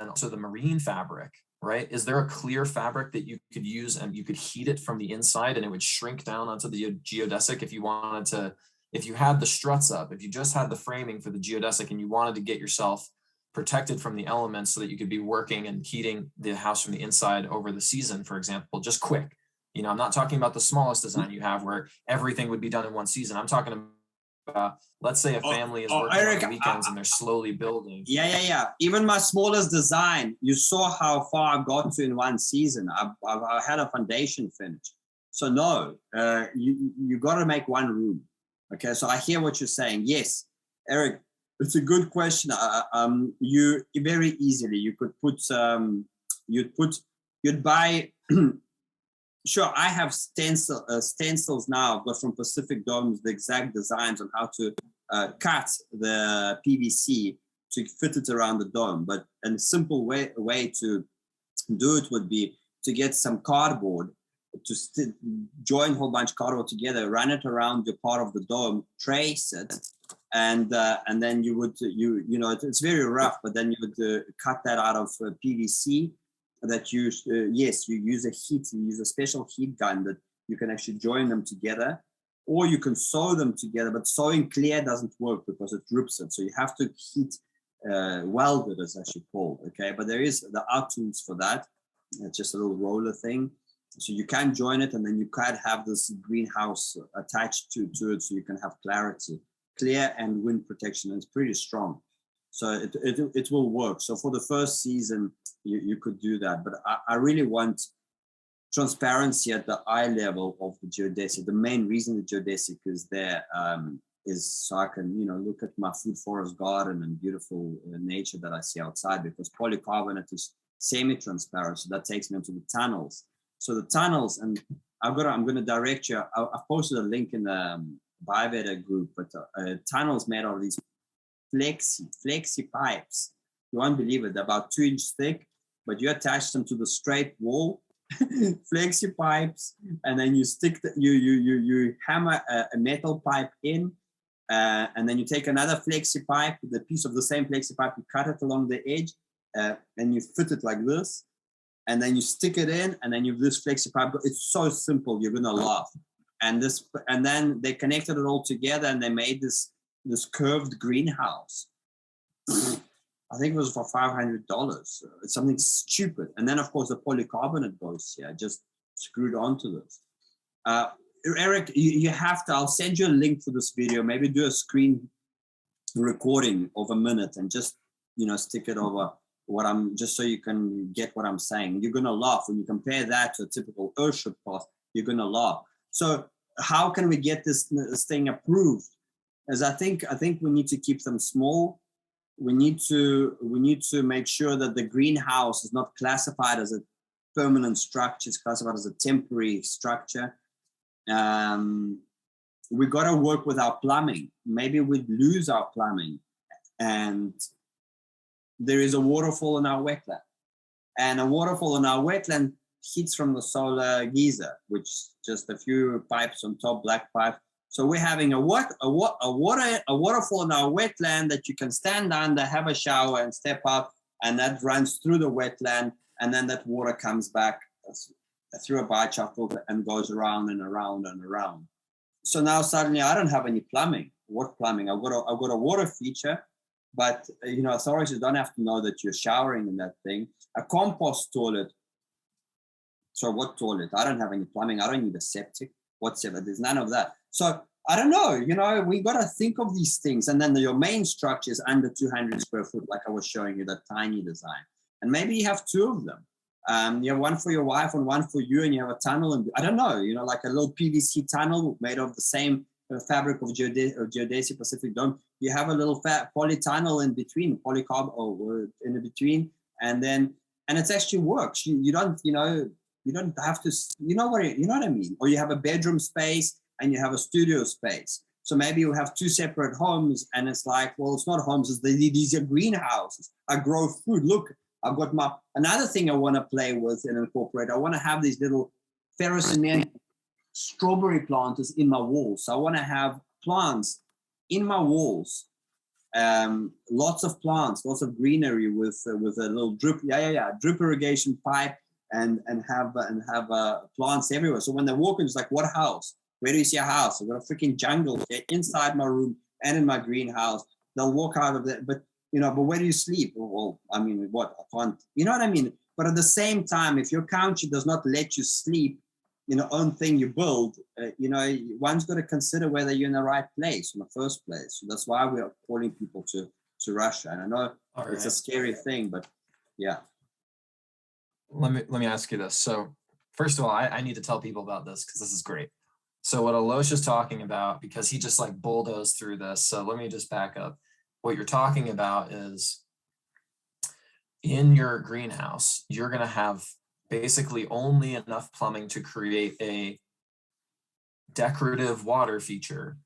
also the marine fabric, right? Is there a clear fabric that you could use and you could heat it from the inside and it would shrink down onto the geodesic if you wanted to? If you had the struts up, if you just had the framing for the geodesic and you wanted to get yourself protected from the elements so that you could be working and heating the house from the inside over the season, for example, just quick. You know, I'm not talking about the smallest design you have where everything would be done in one season. I'm talking about, let's say a family is working Eric, on the weekends and they're slowly building. Yeah. Even my smallest design, you saw how far I got to in one season. I had a foundation finished. So no, you got to make one room. Okay, so I hear what you're saying. Yes, Eric, it's a good question. You very easily you could put you'd buy. Sure, I have stencils now. I've got from Pacific Domes the exact designs on how to cut the PVC to fit it around the dome. But a simple way to do it would be to get some cardboard, to join a whole bunch of cardboard together, run it around your part of the dome, trace it, and then you would it's very rough, but then you would cut that out of PVC that you use a special heat gun that you can actually join them together, or you can sew them together, but sewing clear doesn't work because it rips it, so you have to heat weld it, as actually called. Okay, but there are tools for that. It's just a little roller thing. So you can join it, and then you can have this greenhouse attached to it, so you can have clear and wind protection. And it's pretty strong, so it will work. So for the first season, you could do that. But I really want transparency at the eye level of the geodesic. The main reason the geodesic is there is so I can look at my food forest garden and beautiful nature that I see outside, because polycarbonate is semi-transparent. So that takes me into the tunnels. So the tunnels, and I'm going to direct you. I've posted a link in the Bio-Veda group, but tunnels made out of these flexi pipes. You won't believe it. They're about 2 inches thick, but you attach them to the straight wall, flexi pipes, and then you stick you hammer a metal pipe in, and then you take another flexi pipe, the piece of the same flexi pipe, you cut it along the edge, and you fit it like this. And then you stick it in, and then you have this flexi pipe. It's so simple, you're gonna laugh. And then they connected it all together, and they made this curved greenhouse. I think it was for $500. It's something stupid. And then, of course, the polycarbonate goes here, just screwed onto this. Eric, you have to, I'll send you a link for this video. Maybe do a screen recording of a minute and just, stick it over what I'm, just so you can get what I'm saying. You're going to laugh when you compare that to a typical Earthship path. You're going to laugh. So how can we get this thing approved? As I think we need to keep them small. We need to make sure that the greenhouse is not classified as a permanent structure. It's classified as a temporary structure. We got to work with our plumbing. Maybe we'd lose our plumbing, and there is a waterfall in our wetland, and a waterfall in our wetland heats from the solar geyser, which just a few pipes on top, black pipe. So we're having a waterfall in our wetland that you can stand under, have a shower, and step up, and that runs through the wetland, and then that water comes back through a biochar filter and goes around and around and around. So now suddenly I don't have any plumbing. What plumbing? I've got a water feature, but authorities don't have to know that you're showering in that thing. A compost toilet. So what toilet? I don't have any plumbing. I don't need a septic whatsoever. There's none of that. So I don't know, we got to think of these things. And then your main structure is under 200 square foot, like I was showing you, that tiny design. And maybe you have two of them. You have one for your wife and one for you, and you have a tunnel. And I don't know, like a little PVC tunnel made of the same fabric of geodesic Pacific Dome. You have a little polytunnel in between, polycarb or in between. And it actually works. You don't have to, you know what I mean? Or you have a bedroom space and you have a studio space. So maybe you have two separate homes, and it's like, well, it's not homes, these are greenhouses. I grow food. Look, I've got another thing I want to play with and incorporate. I want to have these little ferrocement strawberry planters in my walls. So I want to have plants in my walls. Lots of plants, lots of greenery with a little drip irrigation pipe, and have plants everywhere. So when they walk in, it's like, what house? Where do you see a house? I've got a freaking jungle here inside my room and in my greenhouse. They'll walk out of that, but where do you sleep? Well, I mean, what? I can't, you know what I mean? But at the same time, if your country does not let you sleep in your own thing you build, one's got to consider whether you're in the right place in the first place. So that's why we are calling people to Russia. And I know it's a scary thing, but yeah. Let me ask you this. So first of all, I need to tell people about this because this is great. So what Alosha's talking about, because he just like bulldozed through this. So let me just back up. What you're talking about is in your greenhouse, you're going to have basically only enough plumbing to create a decorative water feature.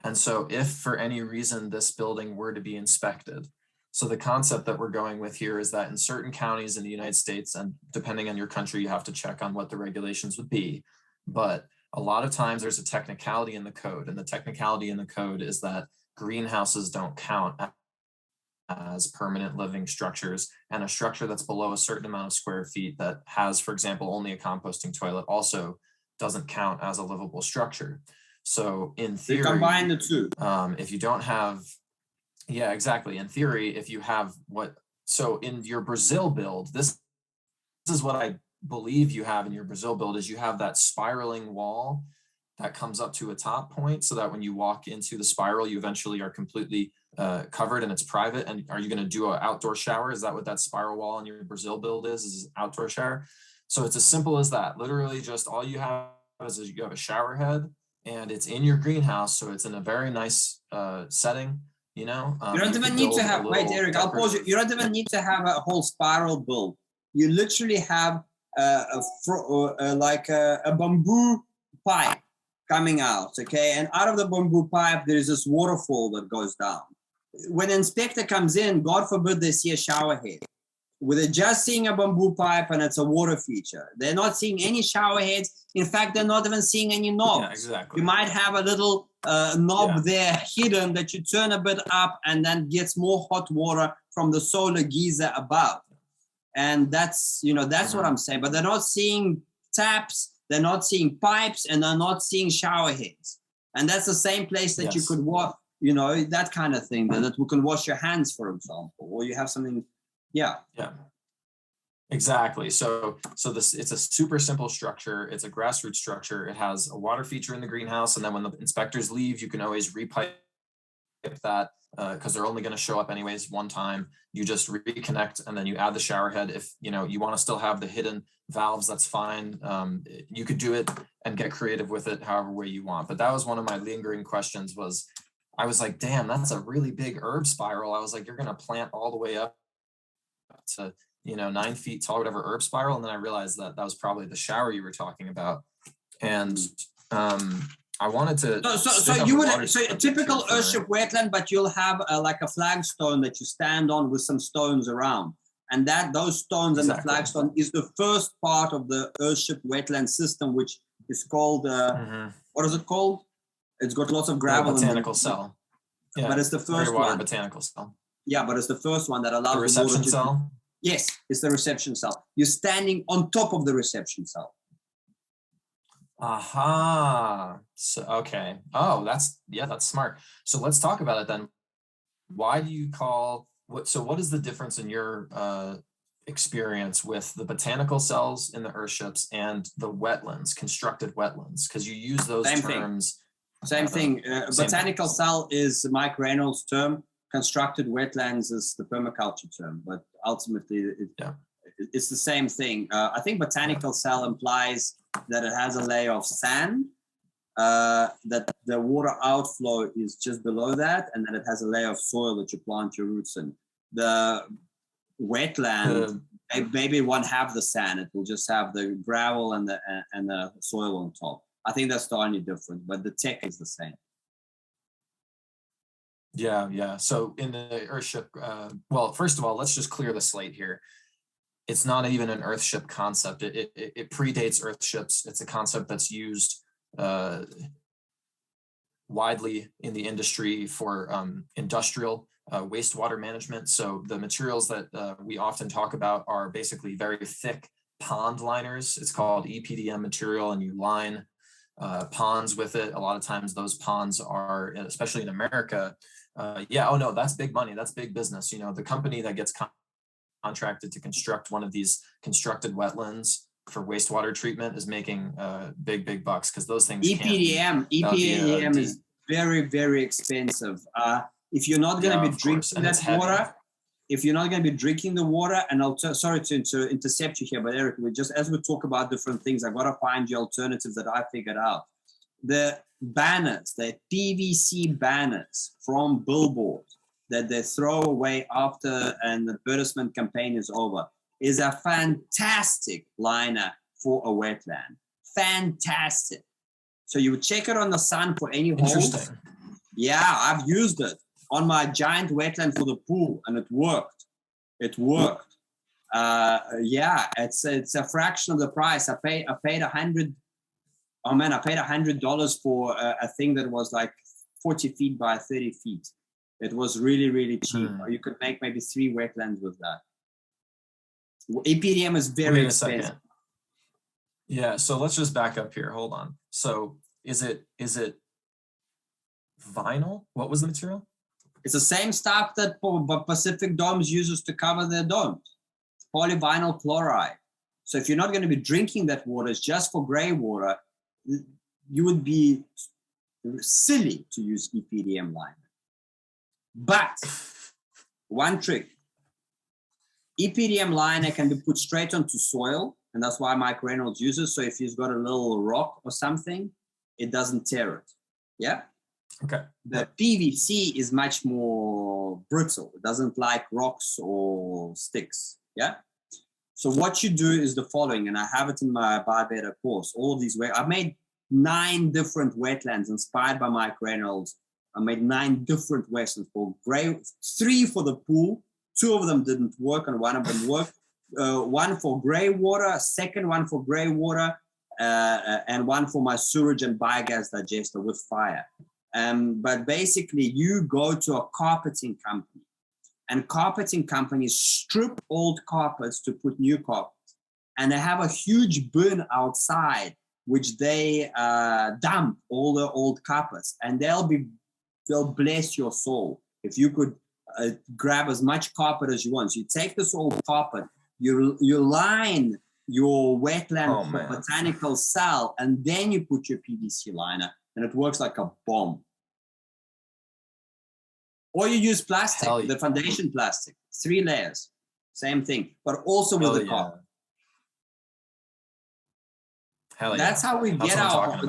And so if for any reason this building were to be inspected, so the concept that we're going with here is that in certain counties in the United States, and depending on your country, you have to check on what the regulations would be. But a lot of times there's a technicality in the code, and the technicality in the code is that greenhouses don't count as permanent living structures, and a structure that's below a certain amount of square feet that has, for example, only a composting toilet also doesn't count as a livable structure. So in theory, you combine the two. If you don't have, yeah, exactly. In theory, if you have so in your Brazil build, this is what I believe you have in your Brazil build, is you have that spiraling wall that comes up to a top point, so that when you walk into the spiral, you eventually are completely covered and it's private. And are you going to do an outdoor shower? Is that what that spiral wall in your Brazil build is an outdoor shower? So it's as simple as that. Literally just all you have is you have a shower head, and it's in your greenhouse. So it's in a very nice setting, you don't even need to have, wait, Eric, I'll pause you. You don't even need to have a whole spiral build. You literally have like a bamboo pipe coming out, okay? And out of the bamboo pipe, there's this waterfall that goes down. When an inspector comes in, God forbid they see a shower head. They're just seeing a bamboo pipe and it's a water feature. They're not seeing any shower heads. In fact, they're not even seeing any knobs. Yeah, exactly. You might have a little knob there hidden that you turn a bit up and then gets more hot water from the solar geyser above. And that's what I'm saying. But they're not seeing taps, they're not seeing pipes, and they're not seeing shower heads. And that's the same place that you could walk. you know, that kind of thing, that we can wash your hands, for example, or you have something. Yeah. Exactly. So it's a super simple structure. It's a grassroots structure. It has a water feature in the greenhouse, and then when the inspectors leave, you can always repipe that because they're only going to show up anyways one time. You just reconnect, and then you add the shower head. If you want to still have the hidden valves, that's fine. You could do it and get creative with it however way you want. But that was one of my lingering questions. I was like, damn, that's a really big herb spiral. I was like, you're going to plant all the way up to 9 feet tall, whatever herb spiral. And then I realized that was probably the shower you were talking about. And I wanted to. So a typical Earthship wetland, but you'll have like a flagstone that you stand on with some stones around. And those stones and the flagstone is the first part of the Earthship wetland system, which is called, what is it called? It's got lots of gravel. Botanical cell. Yeah, but it's the first one. Botanical cell. Yeah, but it's the first one that allows the reception cell. Yes, it's the reception cell. You're standing on top of the reception cell. Aha. So okay. Oh, that's smart. So let's talk about it then. Why do you call what is the difference in your experience with the botanical cells in the Earthships and the wetlands, constructed wetlands? Because you use those terms. Same thing. Botanical cell is Mike Reynolds' term. Constructed wetlands is the permaculture term, but ultimately it's the same thing. I think botanical cell implies that it has a layer of sand, that the water outflow is just below that, and that it has a layer of soil that you plant your roots in. The wetland, maybe it won't have the sand; it will just have the gravel and the soil on top. I think that's the only difference, but the tech is the same. Yeah. So in the Earthship, well, first of all, let's just clear the slate here. It's not even an Earthship concept. It predates Earthships. It's a concept that's used widely in the industry for industrial wastewater management. So the materials that we often talk about are basically very thick pond liners. It's called EPDM material, and you line ponds with it. A lot of times those ponds are, especially in America, that's big money. That's big business. The company that gets contracted to construct one of these constructed wetlands for wastewater treatment is making big bucks, because those things EPDM is very, very expensive. If you're not going to be drinking that water, and sorry to intercept you here, but Eric, as we talk about different things, I've got to find you alternatives that I figured out. The banners, the PVC banners from billboards that they throw away after an advertisement campaign is over is a fantastic liner for a wetland. Fantastic. So you would check it on the sun for any holes. Interesting. Yeah, I've used it on my giant wetland for the pool, and it worked. It's a fraction of the price. I paid $100 for a thing that was like 40 feet by 30 feet. It was really, really cheap. You could make maybe 3 wetlands with that. EPDM is very expensive. Yeah, so let's just back up here. Hold on. So is it vinyl? What was the material? It's the same stuff that Pacific Domes uses to cover their domes. It's polyvinyl chloride. So if you're not going to be drinking that water, it's just for gray water, you would be silly to use EPDM liner. But one trick, EPDM liner can be put straight onto soil, and that's why Mike Reynolds uses. So if he's got a little rock or something, it doesn't tear it. Yeah. Okay. The PVC is much more brittle. It doesn't like rocks or sticks. Yeah. So what you do is the following, and I have it in my Bio-Veda course. All of these I've made 9 different wetlands inspired by Mike Reynolds. I made 9 different wetlands for gray, 3 for the pool. 2 of them didn't work, and 1 of them worked. 1 for gray water, second one for gray water, and 1 for my sewage and biogas digester with fire. But basically, you go to a carpeting company, and carpeting companies strip old carpets to put new carpets. And they have a huge bin outside, which they dump all the old carpets. And they'll be they'll bless your soil. If you could grab as much carpet as you want. So you take this old carpet, you line your wetland botanical cell, and then you put your PVC liner, and it works like a bomb. Or you use plastic, the foundation plastic, 3 layers, same thing, but also with the carpet. That's how we get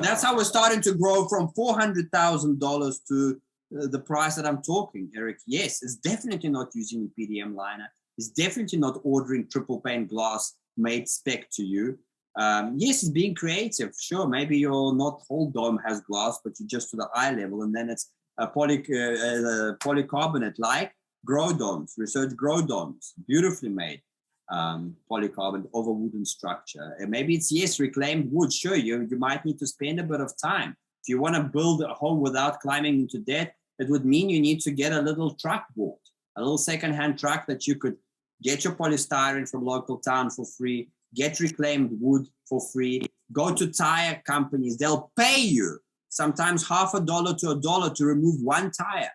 that's how we're starting to grow from $400,000 to the price that I'm talking, Eric. Yes, it's definitely not using a PDM liner. It's definitely not ordering triple pane glass made spec to you. Yes, it's being creative. Sure, maybe your not whole dome has glass, but you're just to the eye level, and then it's a polycarbonate like grow domes, research grow domes, beautifully made. Polycarbonate over wooden structure. And maybe it's, yes, reclaimed wood. Sure, you might need to spend a bit of time. If you want to build a home without climbing into debt, it would mean you need to get a little truck bought, a little secondhand truck that you could get your polystyrene from local town for free, get reclaimed wood for free, go to tire companies. They'll pay you sometimes $50 to $1 to remove one tire.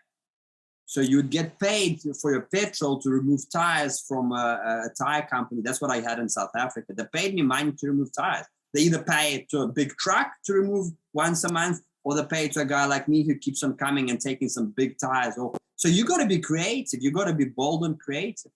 So you'd get paid for your petrol to remove tires from a tire company. That's what I had in South Africa. They paid me money to remove tires. They either pay it to a big truck to remove once a month, or they pay it to a guy like me who keeps on coming and taking some big tires. So you got to be creative. You got to be bold and creative.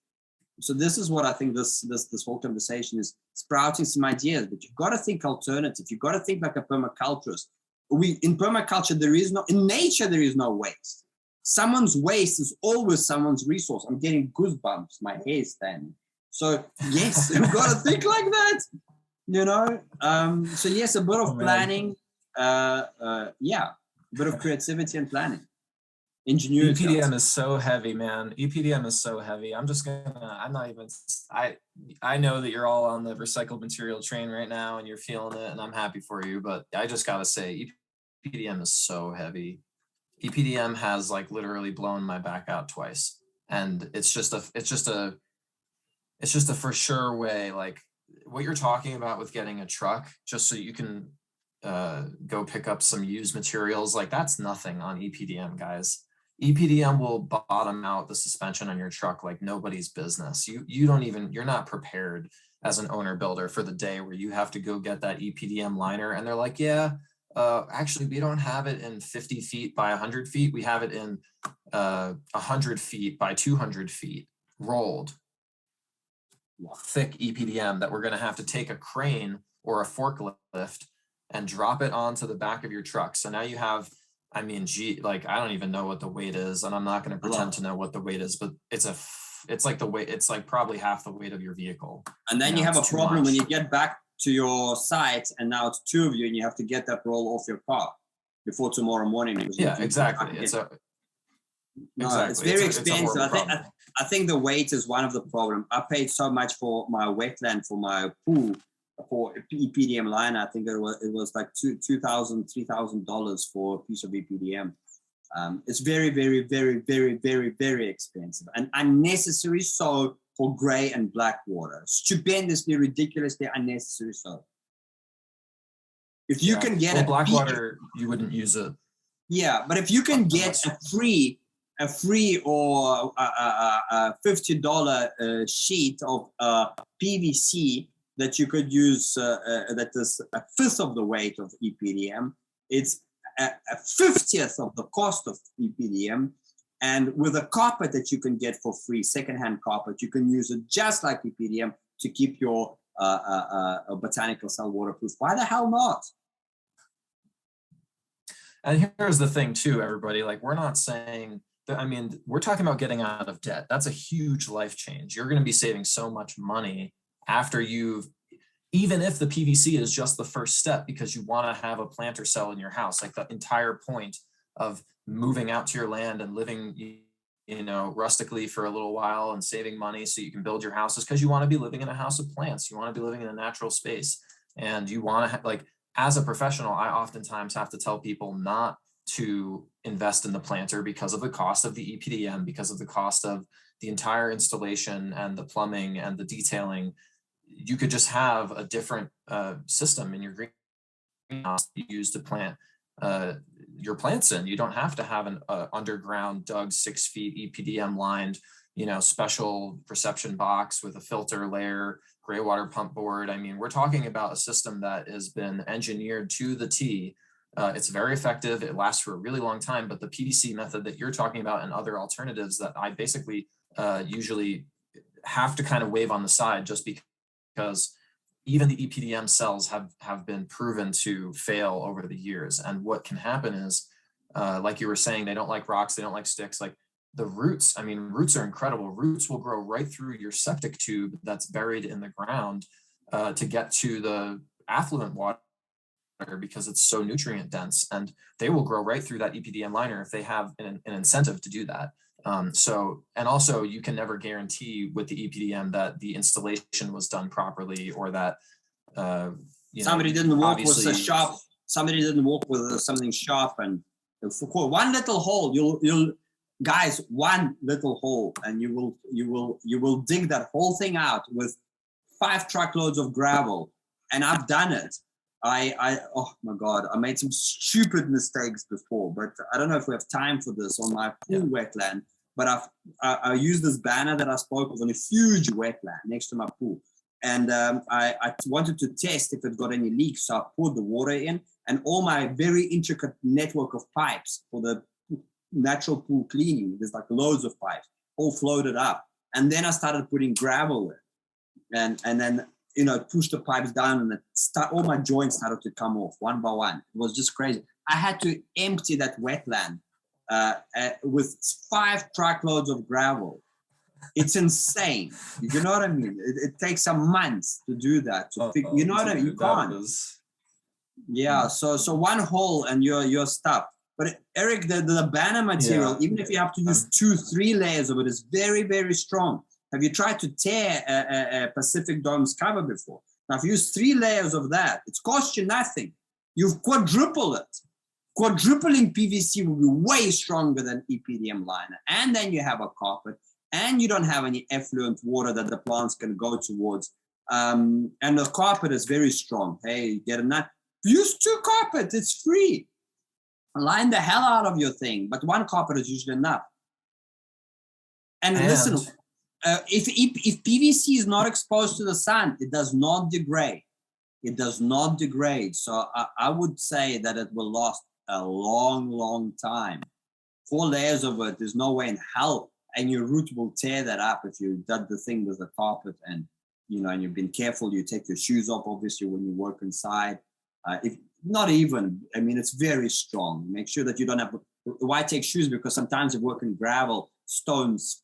So this is what I think this whole conversation is sprouting some ideas. But you've got to think alternative. You've got to think like a permaculturist. In permaculture, in nature there is no waste. Someone's waste is always someone's resource. I'm getting goosebumps. My hair is standing. So yes, you've got to think like that, So yes, a bit of planning. A bit of creativity and planning. Ingenuity. EPDM is so heavy, man. EPDM is so heavy. I know that you're all on the recycled material train right now and you're feeling it, and I'm happy for you, but I just got to say, EPDM is so heavy. EPDM has like literally blown my back out twice, and it's just a for sure way. Like what you're talking about with getting a truck just so you can go pick up some used materials, like that's nothing on EPDM, guys. EPDM will bottom out the suspension on your truck like nobody's business. You're not prepared as an owner builder for the day where you have to go get that EPDM liner, and they're like, actually, we don't have it in 50 feet by 100 feet. We have it in 100 feet by 200 feet rolled. Thick EPDM that we're going to have to take a crane or a forklift and drop it onto the back of your truck. So now you have, I don't even know what the weight is, and I'm not going to pretend to know what the weight is, but it's like probably half the weight of your vehicle. And then you have a problem when you get back to your site, and now it's 2 of you, and you have to get that roll off your car before tomorrow morning. Yeah, exactly. It's very expensive. I think the weight is one of the problems. I paid so much for my wetland, for my pool, for EPDM line. I think it was like $2,000-$3,000 for a piece of EPDM. It's very, very, very, very, very, very expensive and unnecessary so for gray and black water. Stupendously, ridiculously unnecessary so. If you can get black water, you wouldn't use it. Yeah, but if you can get a free or a $50 sheet of PVC that you could use, that is a fifth of the weight of EPDM, it's a 50th of the cost of EPDM. And with a carpet that you can get for free, secondhand carpet, you can use it just like EPDM to keep your botanical cell waterproof. Why the hell not? And here's the thing too, everybody, like we're not saying that, we're talking about getting out of debt. That's a huge life change. You're going to be saving so much money after even if the PVC is just the first step, because you want to have a planter cell in your house. Like the entire point of moving out to your land and living, rustically for a little while and saving money so you can build your house is because you want to be living in a house of plants. You want to be living in a natural space, and you want to as a professional, I oftentimes have to tell people not to invest in the planter because of the cost of the EPDM, because of the cost of the entire installation and the plumbing and the detailing. You could just have a different system in your greenhouse you use to plant your plants in. You don't have to have an underground dug 6 feet EPDM lined, special reception box with a filter layer, gray water pump board. I mean, we're talking about a system that has been engineered to the T. It's very effective. It lasts for a really long time, but the PDC method that you're talking about and other alternatives that I basically usually have to kind of wave on the side, just because even the EPDM cells have been proven to fail over the years. And what can happen is, like you were saying, they don't like rocks, they don't like sticks. Like the roots, I mean, roots are incredible. Roots will grow right through your septic tube that's buried in the ground to get to the affluent water, because it's so nutrient dense, and they will grow right through that EPDM liner if they have an incentive to do that. And also you can never guarantee with the EPDM that the installation was done properly, or that somebody didn't walk with a sharp. Somebody didn't walk with something sharp, and for one little hole, you'll guys, one little hole, and you will dig that whole thing out with 5 truckloads of gravel. And I've done it. Oh my God, I made some stupid mistakes before, but I don't know if we have time for this on my pool wetland. But I used this banner that I spoke of on a huge wetland next to my pool. And I wanted to test if it got any leaks. So I poured the water in, and all my very intricate network of pipes for the natural pool cleaning, there's like loads of pipes, all floated up. And then I started putting gravel in. And then, push the pipes down, and all my joints started to come off one by one. It was just crazy. I had to empty that wetland with 5 truckloads of gravel. It's insane. You know what I mean? It takes some months to do that. You know what I mean? You can't. Yeah. So one hole and you're stuck. But Eric, the banner material, even if you have to use 2-3 layers of it, is very, very strong. Have you tried to tear a Pacific Dome's cover before? Now, if you use 3 layers of that, it's cost you nothing. You've quadrupled it. Quadrupling PVC will be way stronger than EPDM liner. And then you have a carpet, and you don't have any effluent water that the plants can go towards. And the carpet is very strong. Hey, get a nut. Use 2 carpets. It's free. Line the hell out of your thing, but 1 carpet is usually enough. And listen, if PVC is not exposed to the sun, it does not degrade. It does not degrade. So I would say that it will last a long, long time. 4 layers of it, there's no way in hell, and your root will tear that up if you did the thing with the carpet, and and you've been careful. You take your shoes off, obviously, when you work inside. If not even, I mean, it's very strong. Make sure that you don't have. Why take shoes? Because sometimes you work in gravel, stones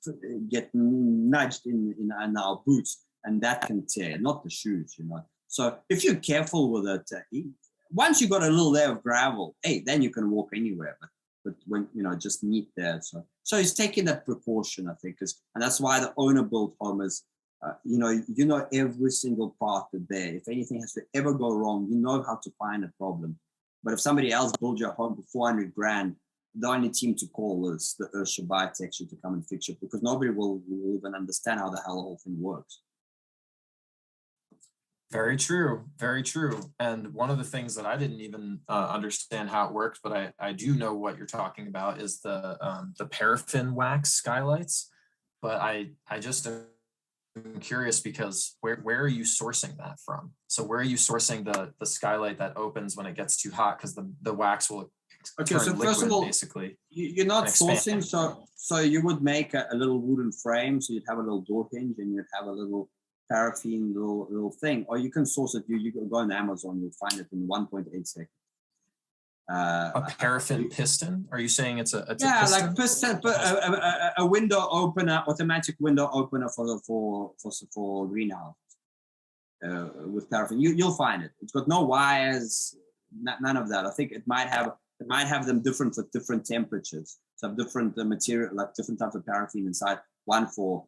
get nudged in our boots, and that can tear, not the shoes, So if you're careful with it, once you got a little layer of gravel, then you can walk anywhere. But when just meet there. So he's taking that precaution, I think, and that's why the owner built home is, every single part of there. If anything has to ever go wrong, you know how to find a problem. But if somebody else builds your home for 400 grand, the only team to call is the Earthship Biotex to come and fix it, because nobody will even understand how the hell the whole thing works. Very true. Very true. And one of the things that I didn't even understand how it worked, but I do know what you're talking about, is the paraffin wax skylights. But I just am curious, because where are you sourcing that from? So where are you sourcing the skylight that opens when it gets too hot? Because the wax will turn so liquid, first of all, basically. You're not sourcing, so you would make a little wooden frame, so you'd have a little door hinge, and you'd have a little paraffin little thing, or you can source it. You can go on Amazon, you'll find it in 1.8 seconds. A paraffin piston? Are you saying it's a piston? Like piston, a window opener, automatic window opener for greenhouse with paraffin. You'll find it. It's got no wires, none of that. I think it might have them different for different temperatures. So different material, like different types of paraffin inside. One for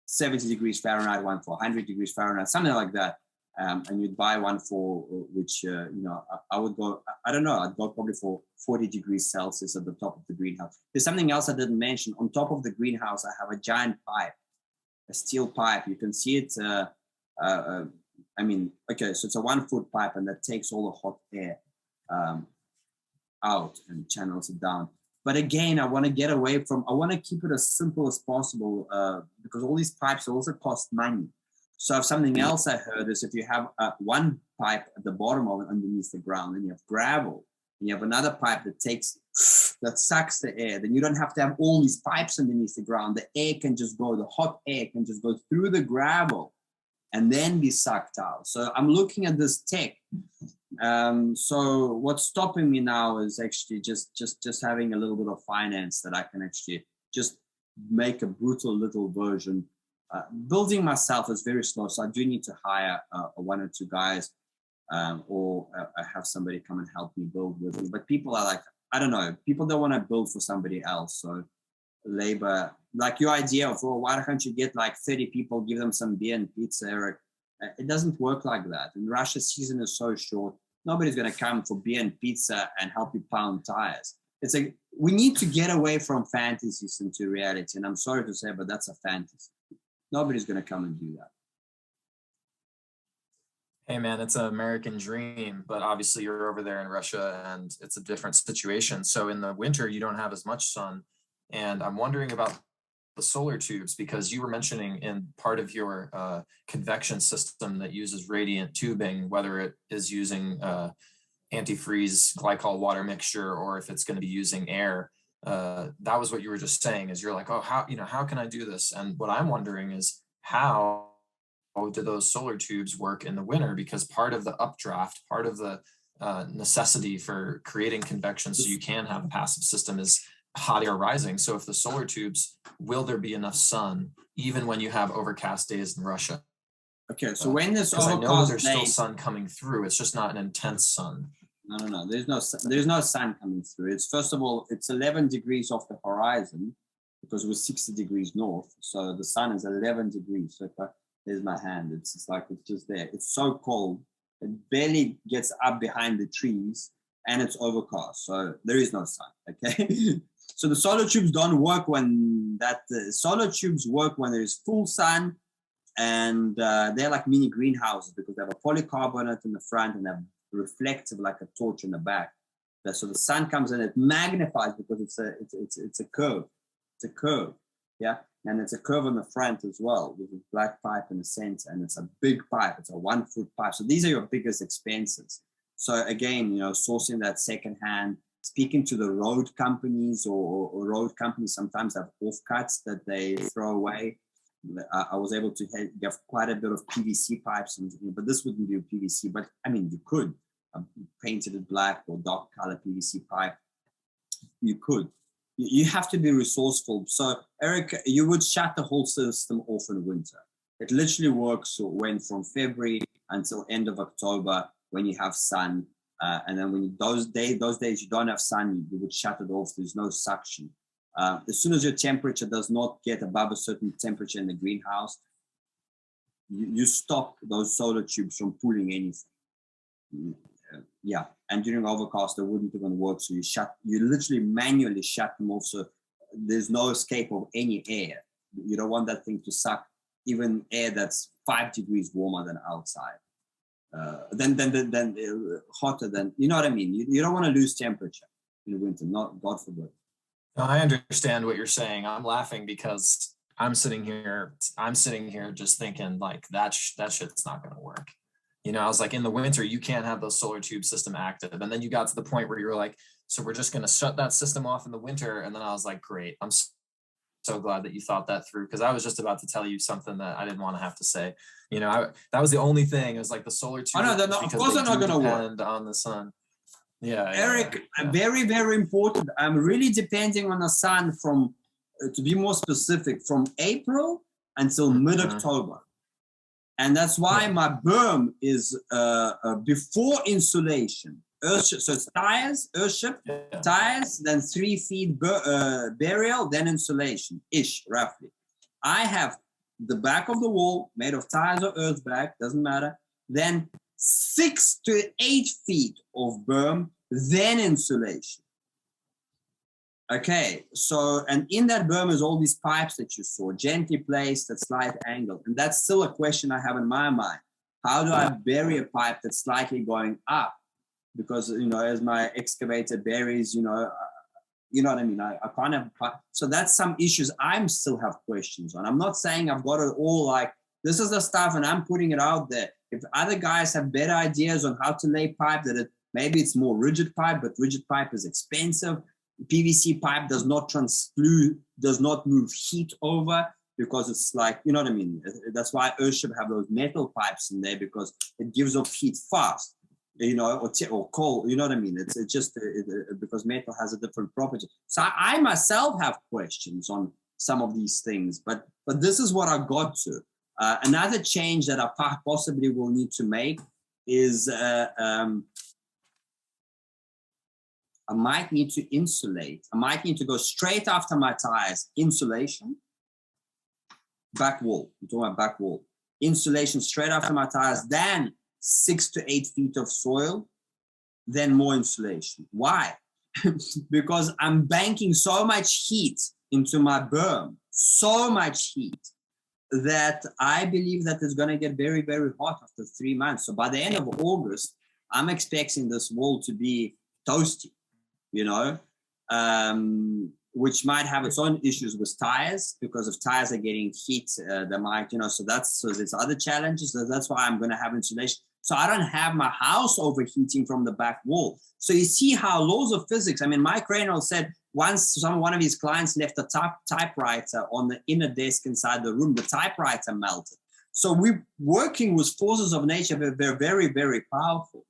70 degrees Fahrenheit, one for 100 degrees Fahrenheit, something like that. And you'd buy one for which, I would go, I don't know, I'd go probably for 40 degrees Celsius at the top of the greenhouse. There's something else I didn't mention. On top of the greenhouse, I have a giant pipe, a steel pipe. You can see it. So it's a 1-foot pipe, and that takes all the hot air. out and channels it down. But again, I want to get away from, I want to keep it as simple as possible because all these pipes also cost money. So if something else I heard is if you have one pipe at the bottom of it underneath the ground, and you have gravel, and you have another pipe that sucks the air, then you don't have to have all these pipes underneath the ground. The air can just go, the hot air can just go through the gravel and then be sucked out. So I'm looking at this tech. So what's stopping me now is actually just having a little bit of finance that I can actually just make a brutal little version. Building myself is very slow, so I do need to hire one or two guys or have somebody come and help me build with me. But people are like, I don't know, people don't want to build for somebody else. So labor, like your idea of, well, why can't you get like 30 people, give them some beer and pizza, Eric? It doesn't work like that. And Russia's season is so short. Nobody's going to come for beer and pizza and help you pound tires. It's like, we need to get away from fantasies into reality. And I'm sorry to say, but that's a fantasy. Nobody's going to come and do that. Hey man, it's an American dream, but obviously you're over there in Russia and it's a different situation. So in the winter, you don't have as much sun. And I'm wondering about the solar tubes, because you were mentioning in part of your convection system that uses radiant tubing, whether it is using antifreeze glycol water mixture or if it's going to be using air. That was what you were just saying, is you're like, oh, how can I do this? And what I'm wondering is how do those solar tubes work in the winter? Because part of the updraft, part of the necessity for creating convection so you can have a passive system is hot air rising. So if the solar tubes, will there be enough sun even when you have overcast days in Russia? Okay, so when this because I know there's still days, sun coming through, it's just not an intense sun. No. There's no sun coming through. It's, first of all, it's 11 degrees off the horizon because we're 60 degrees north. So the sun is 11 degrees. So there's my hand. It's like, it's just there. It's so cold. It barely gets up behind the trees and it's overcast. So there is no sun. Okay. So the solar tubes don't work when the solar tubes work when there's full sun, and they're like mini greenhouses because they have a polycarbonate in the front and they're reflective like a torch in the back. So the sun comes in, it magnifies because it's a curve. It's a curve, yeah, and it's a curve on the front as well with a black pipe in the center, and it's a big pipe. It's a 1 foot pipe. So these are your biggest expenses. So again, sourcing that secondhand, speaking to the road companies or road companies sometimes have offcuts that they throw away. I was able to get quite a bit of PVC pipes, but this wouldn't be a PVC. But I mean, you could painted it black or dark color PVC pipe. You could. You have to be resourceful. So Eric, you would shut the whole system off in winter. It literally works when from February until end of October when you have sun, and then when those days you don't have sun, you would shut it off. There's no suction. As soon as your temperature does not get above a certain temperature in the greenhouse, you stop those solar tubes from pulling anything. Yeah, and during overcast, they wouldn't even work. So you literally manually shut them off. So there's no escape of any air. You don't want that thing to suck even air that's 5 degrees warmer than outside. Then hotter than, you know what I mean? You don't want to lose temperature in the winter, not God forbid. I understand what you're saying. I'm laughing because I'm sitting here just thinking like that shit's not going to work. I was like, in the winter, you can't have those solar tube system active. And then you got to the point where you were like, so we're just going to shut that system off in the winter. And then I was like, great. I'm so glad that you thought that through, because I was just about to tell you something that I didn't want to have to say. That was the only thing. It was like the solar tube. Oh, no, of course they're not going to work on the sun. Yeah, Eric, yeah. Very, very important. I'm really depending on the sun from, to be more specific, from April until mid-October. And that's why my berm is before insulation. Earthship, so it's tires, Earthship, tires, then 3 feet burial, then insulation-ish, roughly. I have the back of the wall made of tires or earth back, doesn't matter. Then 6 to 8 feet of berm, then insulation. Okay, so, and in that berm is all these pipes that you saw, gently placed at slight angle. And that's still a question I have in my mind. How do I bury a pipe that's slightly going up? because, as my excavator buries, you know what I mean? I can't have, so that's some issues I still have questions on. I'm not saying I've got it all, like, this is the stuff and I'm putting it out there. If other guys have better ideas on how to lay pipe, maybe it's more rigid pipe, but rigid pipe is expensive. PVC pipe does not move heat over, because it's like, you know what I mean? That's why Earthship have those metal pipes in there, because it gives off heat fast, or coal, you know what I mean? It's just because metal has a different property. So I myself have questions on some of these things, but this is what I got to. Another change that I possibly will need to make is I might need to insulate. I might need to go straight after my tires, insulation, back wall. I'm talking about back wall. Insulation straight after my tires, then 6 to 8 feet of soil, then more insulation. Why? Because I'm banking so much heat into my berm, so much heat, that I believe that it's going to get very, very hot after 3 months. So by the end of August, I'm expecting this wall to be toasty, which might have its own issues with tires, because if tires are getting heat, they might, so there's other challenges. So that's why I'm going to have insulation. So I don't have my house overheating from the back wall. So you see how laws of physics, I mean, Mike Reynolds said once one of his clients left a typewriter on the inner desk inside the room, the typewriter melted. So we're working with forces of nature. They're very, very powerful.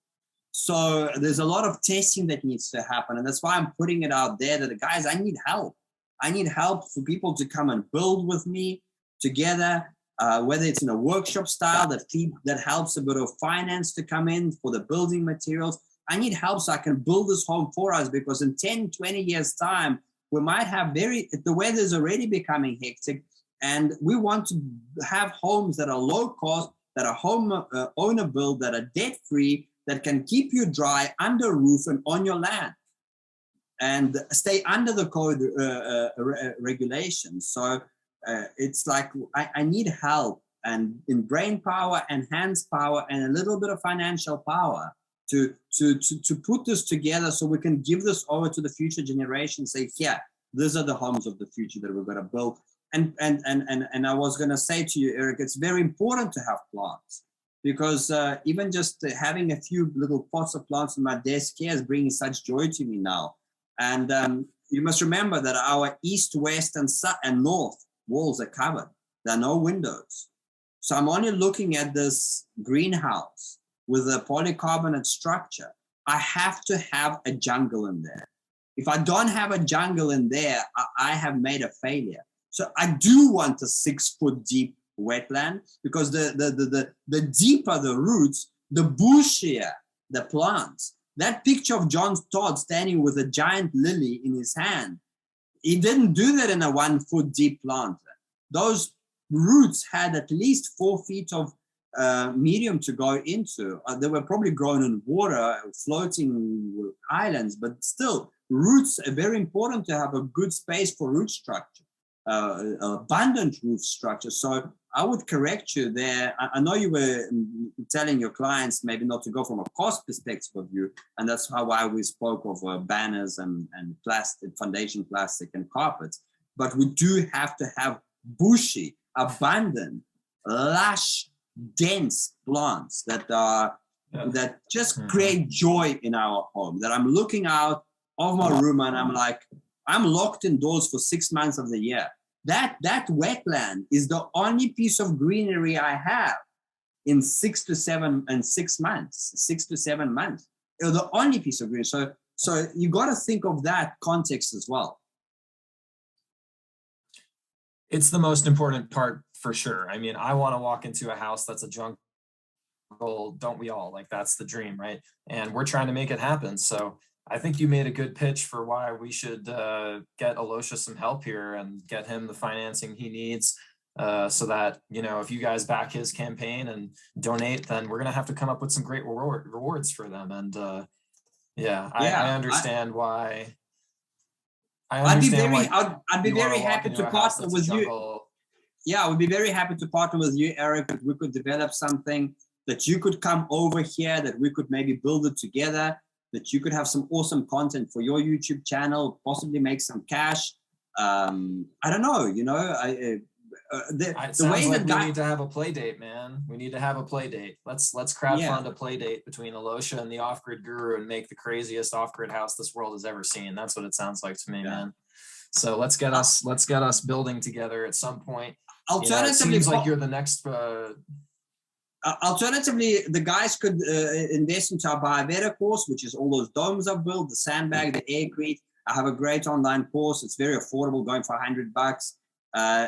So there's a lot of testing that needs to happen. And that's why I'm putting it out there that, guys, I need help. I need help for people to come and build with me together, whether it's in a workshop style that helps a bit of finance to come in for the building materials. I need help so I can build this home for us, because in 10, 20 years time, we might have the weather is already becoming hectic, and we want to have homes that are low cost, that are home owner built, that are debt free, that can keep you dry under roof and on your land, and stay under the code regulations. So it's like I need help, and in brain power and hands power and a little bit of financial power to put this together, so we can give this over to the future generations. Say, yeah, these are the homes of the future that we're going to build. And I was going to say to you, Eric, it's very important to have plants, because even just having a few little pots of plants on my desk here is bringing such joy to me now. And you must remember that our east, west, and north walls are covered. There are no windows. So I'm only looking at this greenhouse with a polycarbonate structure. I have to have a jungle in there. If I don't have a jungle in there, I have made a failure. So I do want a 6-foot deep wetland, because the deeper the roots, the bushier the plants. That picture of John Todd standing with a giant lily in his hand, he didn't do that in a 1-foot deep plant. Those roots had at least 4 feet of medium to go into. They were probably grown in water, floating islands, but still, roots are very important to have a good space for root structure, abundant root structure. So I would correct you there. I know you were telling your clients maybe not to go from a cost perspective of view, and that's why we spoke of banners and plastic, foundation plastic and carpets. But we do have to have bushy, abundant, lush, dense plants that just create joy in our home. That I'm looking out of my room and I'm like, I'm locked indoors for 6 months of the year. That wetland is the only piece of greenery I have in 6 to 7 months. 6 to 7 months. It's the only piece of greenery. So you got to think of that context as well. It's the most important part for sure. I mean, I want to walk into a house that's a jungle, don't we all? Like, that's the dream, right? And we're trying to make it happen. So I think you made a good pitch for why we should get Alosha some help here and get him the financing he needs, so that, if you guys back his campaign and donate, then we're going to have to come up with some great rewards for them. And I understand why. I'd be very happy to partner with you. Yeah, I would be very happy to partner with you, Eric. If we could develop something that you could come over here, that we could maybe build it together. that you could have some awesome content for your YouTube channel, possibly make some cash. I don't know, It sounds like we need to have a play date, man. We need to have a play date. Let's crowdfund a play date between Alosha and the off-grid guru and make the craziest off-grid house this world has ever seen. That's what it sounds like to me, man. So let's get us building together at some point. Alternatively, it seems like you're the next. Alternatively, the guys could invest into our Bio-Veda course, which is all those domes I've built, the sandbag, the aircrete. I have a great online course. It's very affordable, going for $100.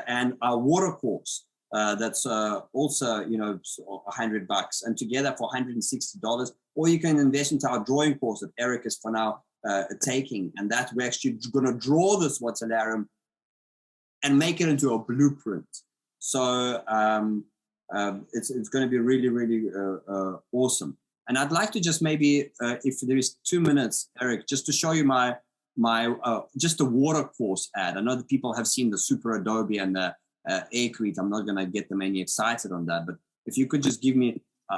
And our water course, that's also, $100, and together for $160. Or you can invest into our drawing course that Eric is for now taking, and that we're actually going to draw this Watsalarium and make it into a blueprint. So it's going to be really, really awesome. And I'd like to just maybe, if there is 2 minutes, Eric, just to show you my just the water course ad. I know that people have seen the Super Adobe and the Aircrete. I'm not going to get them any excited on that, but if you could just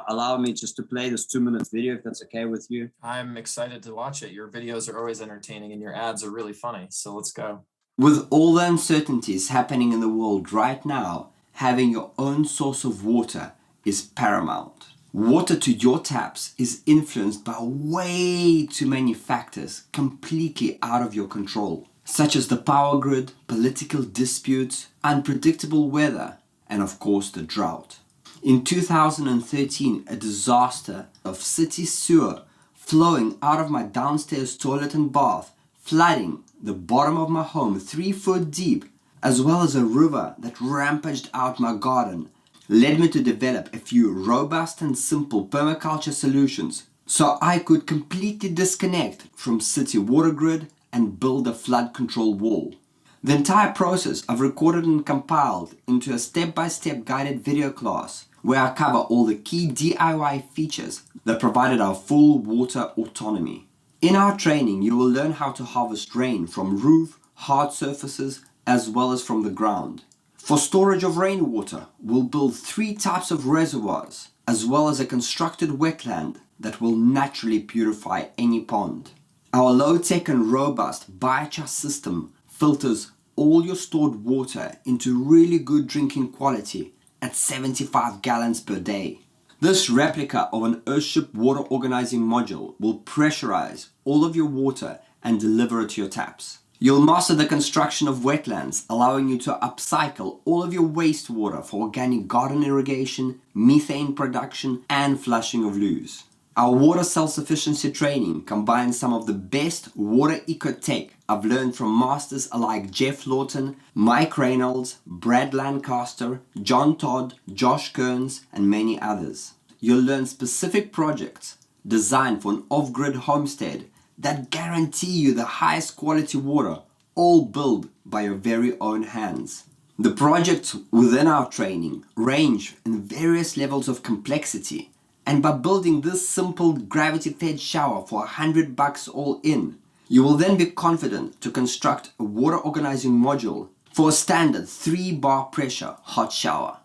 allow me just to play this 2 minutes video, if that's okay with you. I'm excited to watch it. Your videos are always entertaining and your ads are really funny. So let's go. With all the uncertainties happening in the world right now, having your own source of water is paramount. Water to your taps is influenced by way too many factors completely out of your control, such as the power grid, political disputes, unpredictable weather, and of course the drought. In 2013, a disaster of city sewer flowing out of my downstairs toilet and bath, flooding the bottom of my home 3 foot deep, as well as a river that rampaged out my garden, led me to develop a few robust and simple permaculture solutions so I could completely disconnect from city water grid and build a flood control wall. The entire process I've recorded and compiled into a step-by-step guided video class where I cover all the key DIY features that provided our full water autonomy. In our training, you will learn how to harvest rain from roof, hard surfaces, as well as from the ground. For storage of rainwater, we'll build 3 types of reservoirs, as well as a constructed wetland that will naturally purify any pond. Our low-tech and robust biogas system filters all your stored water into really good drinking quality at 75 gallons per day. This replica of an Earthship water organizing module will pressurize all of your water and deliver it to your taps. You'll master the construction of wetlands, allowing you to upcycle all of your wastewater for organic garden irrigation, methane production, and flushing of loos. Our water self-sufficiency training combines some of the best water eco-tech I've learned from masters like Jeff Lawton, Mike Reynolds, Brad Lancaster, John Todd, Josh Kearns, and many others. You'll learn specific projects designed for an off-grid homestead that guarantee you the highest quality water, all built by your very own hands. The projects within our training range in various levels of complexity, and by building this simple gravity-fed shower for $100 all in, you will then be confident to construct a water organizing module for a standard 3-bar pressure hot shower.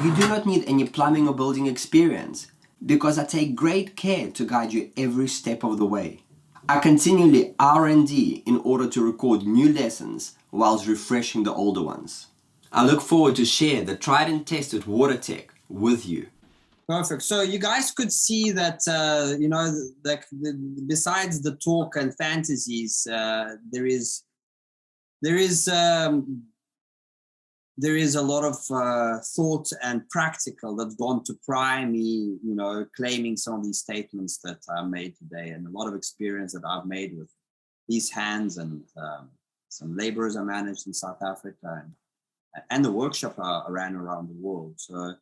You do not need any plumbing or building experience, because I take great care to guide you every step of the way. I continually R&D in order to record new lessons whilst refreshing the older ones. I look forward to share the tried and tested water tech with you. Perfect. So you guys could see that, besides the talk and fantasies, there is a lot of thought and practical that's gone to prime me, claiming some of these statements that I made today, and a lot of experience that I've made with these hands and some laborers I managed in South Africa and the workshop I ran around the world. So,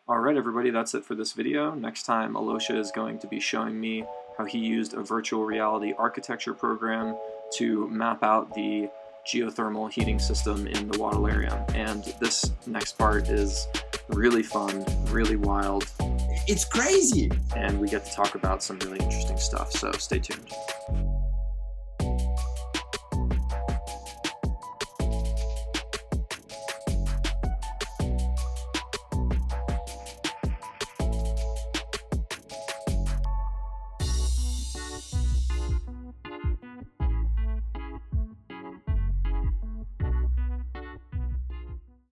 all right, everybody, that's it for this video. Next time, Alosha is going to be showing me how he used a virtual reality architecture program to map out the geothermal heating system in the Watsalarium. And this next part is really fun, really wild. It's crazy. And we get to talk about some really interesting stuff, so stay tuned.